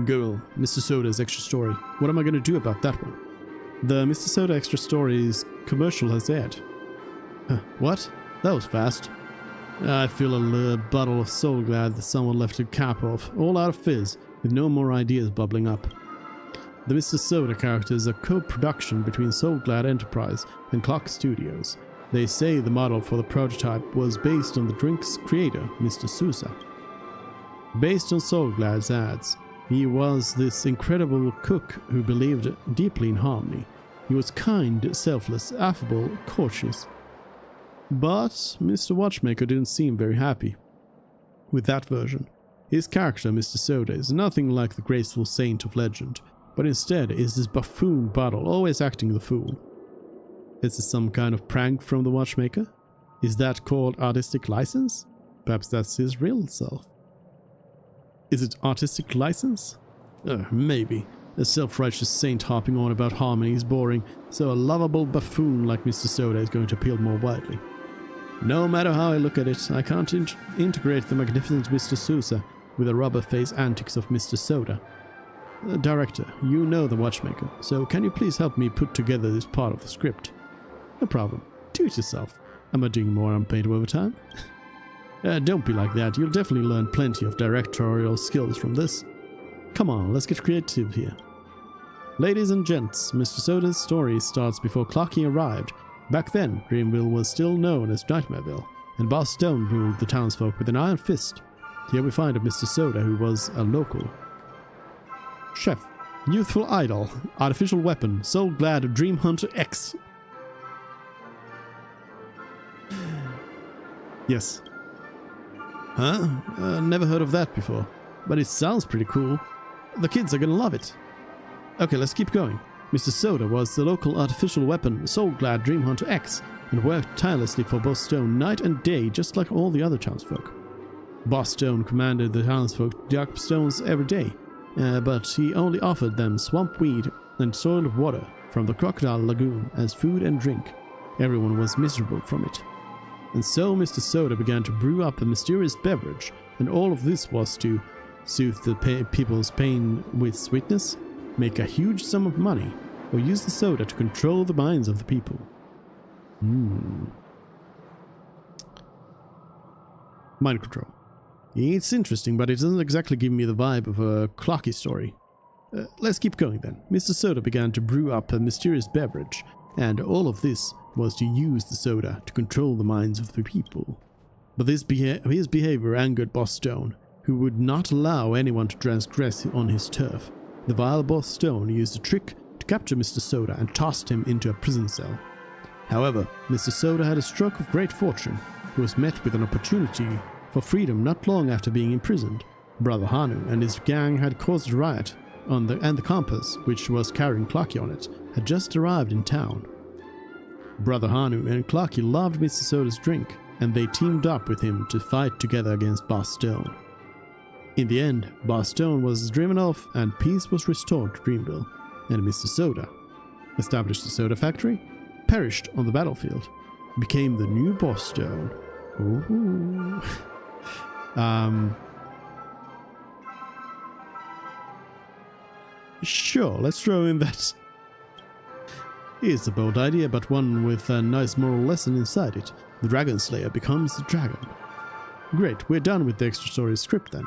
Girl, Mr. Soda's extra story. What am I going to do about that one? The Mr. Soda extra stories commercial has aired. What? That was fast. I feel a bottle of Soul Glad that someone left a cap off, all out of fizz, with no more ideas bubbling up. The Mr. Soda character is a co-production between Soul Glad Enterprise and Clockie Studios. They say the model for the prototype was based on the drink's creator, Mr. Sousa. Based on Soul Glad's ads, he was this incredible cook who believed deeply in harmony. He was kind, selfless, affable, courteous. But Mr. Watchmaker didn't seem very happy with that version. His character, Mr. Soda, is nothing like the graceful saint of legend, but instead is this buffoon bottle, always acting the fool. Is this some kind of prank from the Watchmaker? Is that called artistic license? Perhaps that's his real self. Is it artistic license? Maybe. A self-righteous saint harping on about harmony is boring, so a lovable buffoon like Mr. Soda is going to appeal more widely. No matter how I look at it, I can't integrate the magnificent Mr. Sousa with the rubber-face antics of Mr. Soda. Director, you know the Watchmaker, so can you please help me put together this part of the script? No problem. Do it yourself. Am I doing more unpaid overtime? Don't be like that. You'll definitely learn plenty of directorial skills from this. Come on, let's get creative here. Ladies and gents, Mr. Soda's story starts before Clockie arrived. Back then, Dreamville was still known as Nightmareville, and Boss Stone ruled the townsfolk with an iron fist. Here we find a Mr. Soda who was a local. Chef, youthful idol, artificial weapon, Soul Glad Dream Hunter X. Yes. Huh? Never heard of that before, but it sounds pretty cool. The kids are gonna love it. Okay, let's keep going. Mr. Soda was the local artificial weapon, Soul Glad Dream Hunter X, and worked tirelessly for Boss Stone night and day, just like all the other townsfolk. Boss Stone commanded the townsfolk to dig stones every day, but he only offered them swamp weed and soiled water from the Crocodile Lagoon as food and drink. Everyone was miserable from it. And so Mr. Soda began to brew up a mysterious beverage, and all of this was to soothe the people's pain with sweetness, make a huge sum of money, or use the soda to control the minds of the people. Mind control. It's interesting, but it doesn't exactly give me the vibe of a Clockie story. Let's keep going then. Mr. Soda began to brew up a mysterious beverage, and all of this was to use the soda to control the minds of the people. But his behavior angered Boss Stone, who would not allow anyone to transgress on his turf. The vile Boss Stone used a trick to capture Mr. Soda and tossed him into a prison cell. However, Mr. Soda had a stroke of great fortune. He was met with an opportunity for freedom not long after being imprisoned. Brother Hanu and his gang had caused a riot, and the compass, which was carrying Clockie on it, had just arrived in town. Brother Hanu and Clockie loved Mr. Soda's drink, and they teamed up with him to fight together against Boss Stone. In the end, Boss Stone was driven off and peace was restored to Dreamville, and Mr. Soda, established the soda factory, perished on the battlefield, became the new Boss Stone. Ooh. Sure, let's throw in that. It's a bold idea, but one with a nice moral lesson inside it. The Dragon Slayer becomes the dragon. Great, we're done with the extra story script then.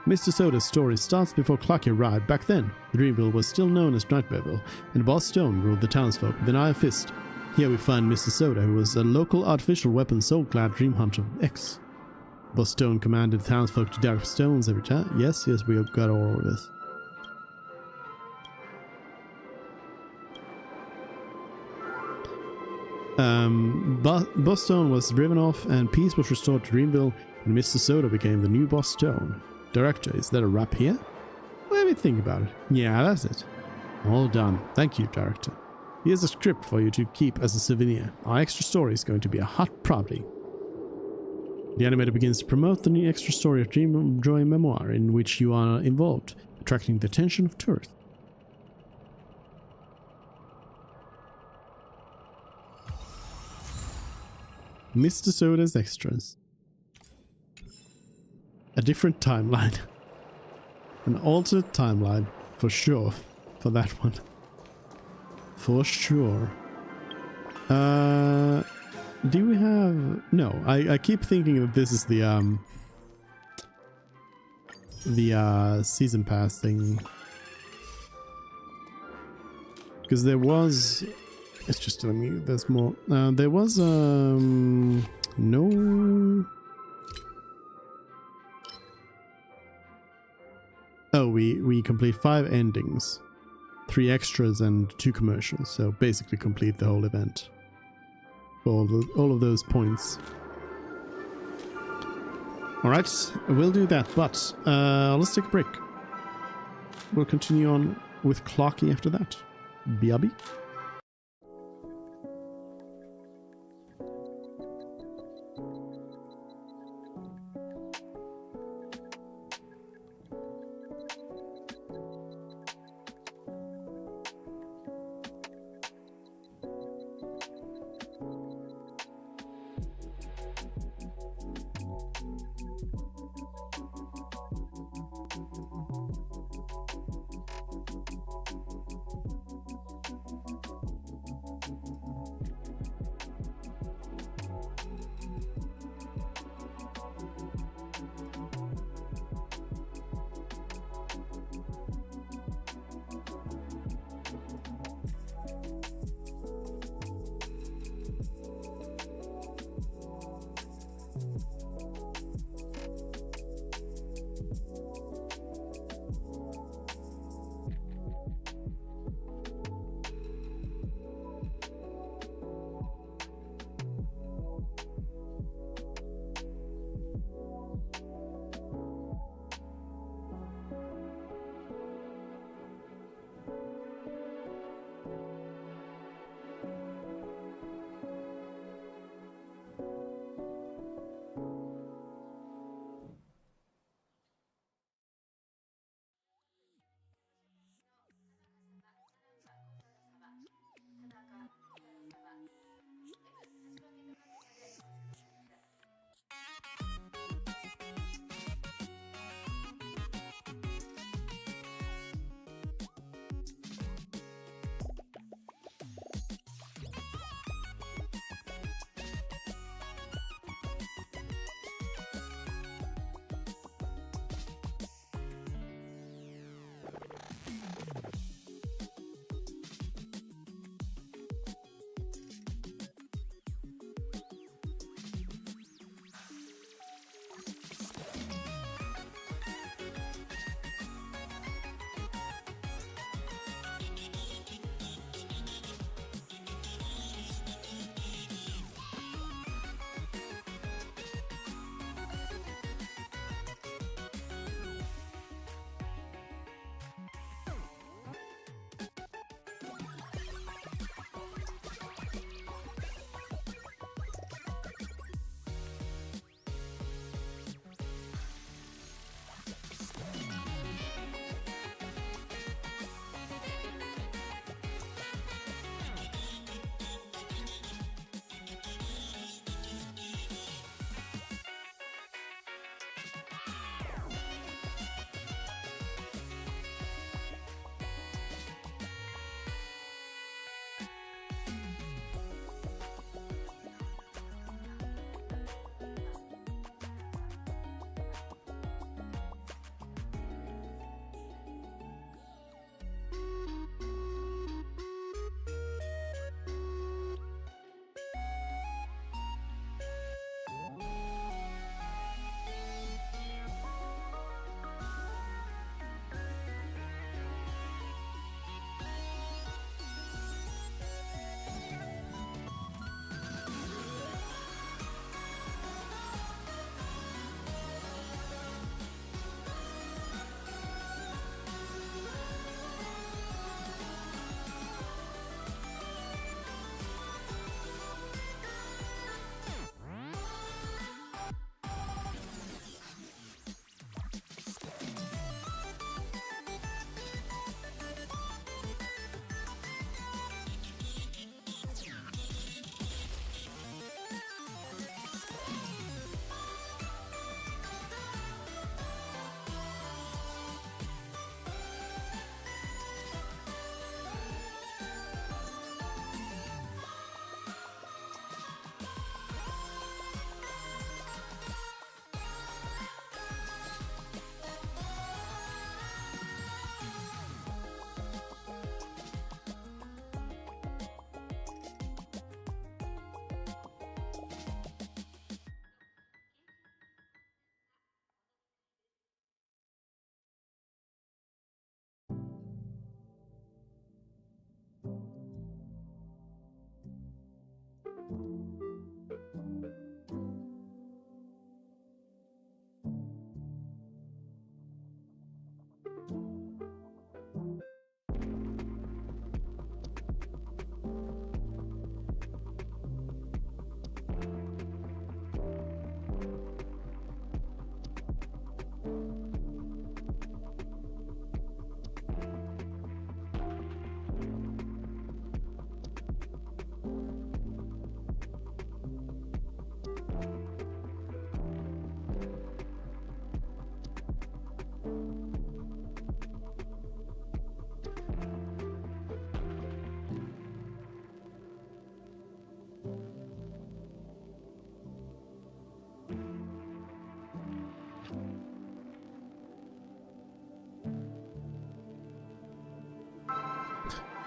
Mr. Soda's story starts before Clockie arrived. Back then, Dreamville was still known as Nightmareville, and Boss Stone ruled the townsfolk with an iron fist. Here we find Mr. Soda, who was a local artificial weapon Soul Glad Dream Hunter X. Boss Stone commanded the townsfolk to dig stones every time. Yes, we have got all of this. Boss Stone was driven off and peace was restored to Dreamville, and Mr. Soda became the new Boss Stone. Director, is that a wrap here? Let me think about it. Yeah, that's it. All done. Thank you, director. Here's a script for you to keep as a souvenir. Our extra story is going to be a hot property. The animator begins to promote the new extra story of Dream Joy memoir in which you are involved, attracting the attention of tourists. Mr. Soda's extras. A different timeline. An alternate timeline, for sure, for that one. For sure. Do we have... No, I keep thinking that this is the season pass thing. Because there was... It's just telling me there's more. There was, no... Oh, we complete 5 endings. 3 extras and 2 commercials, so basically complete the whole event. For all of those points. Alright, we'll do that, but let's take a break. We'll continue on with Clockie after that. BRB.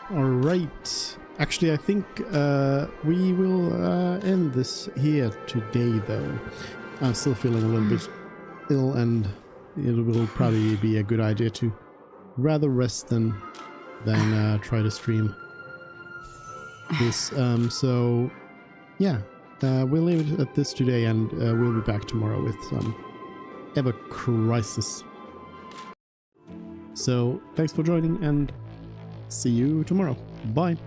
All right. Actually, I think we will end this here today, though. I'm still feeling a little bit ill, and it will probably be a good idea to rather rest than try to stream this. So, yeah, we'll leave it at this today, and we'll be back tomorrow with some Ever Crisis. So, thanks for joining, and see you tomorrow. Bye.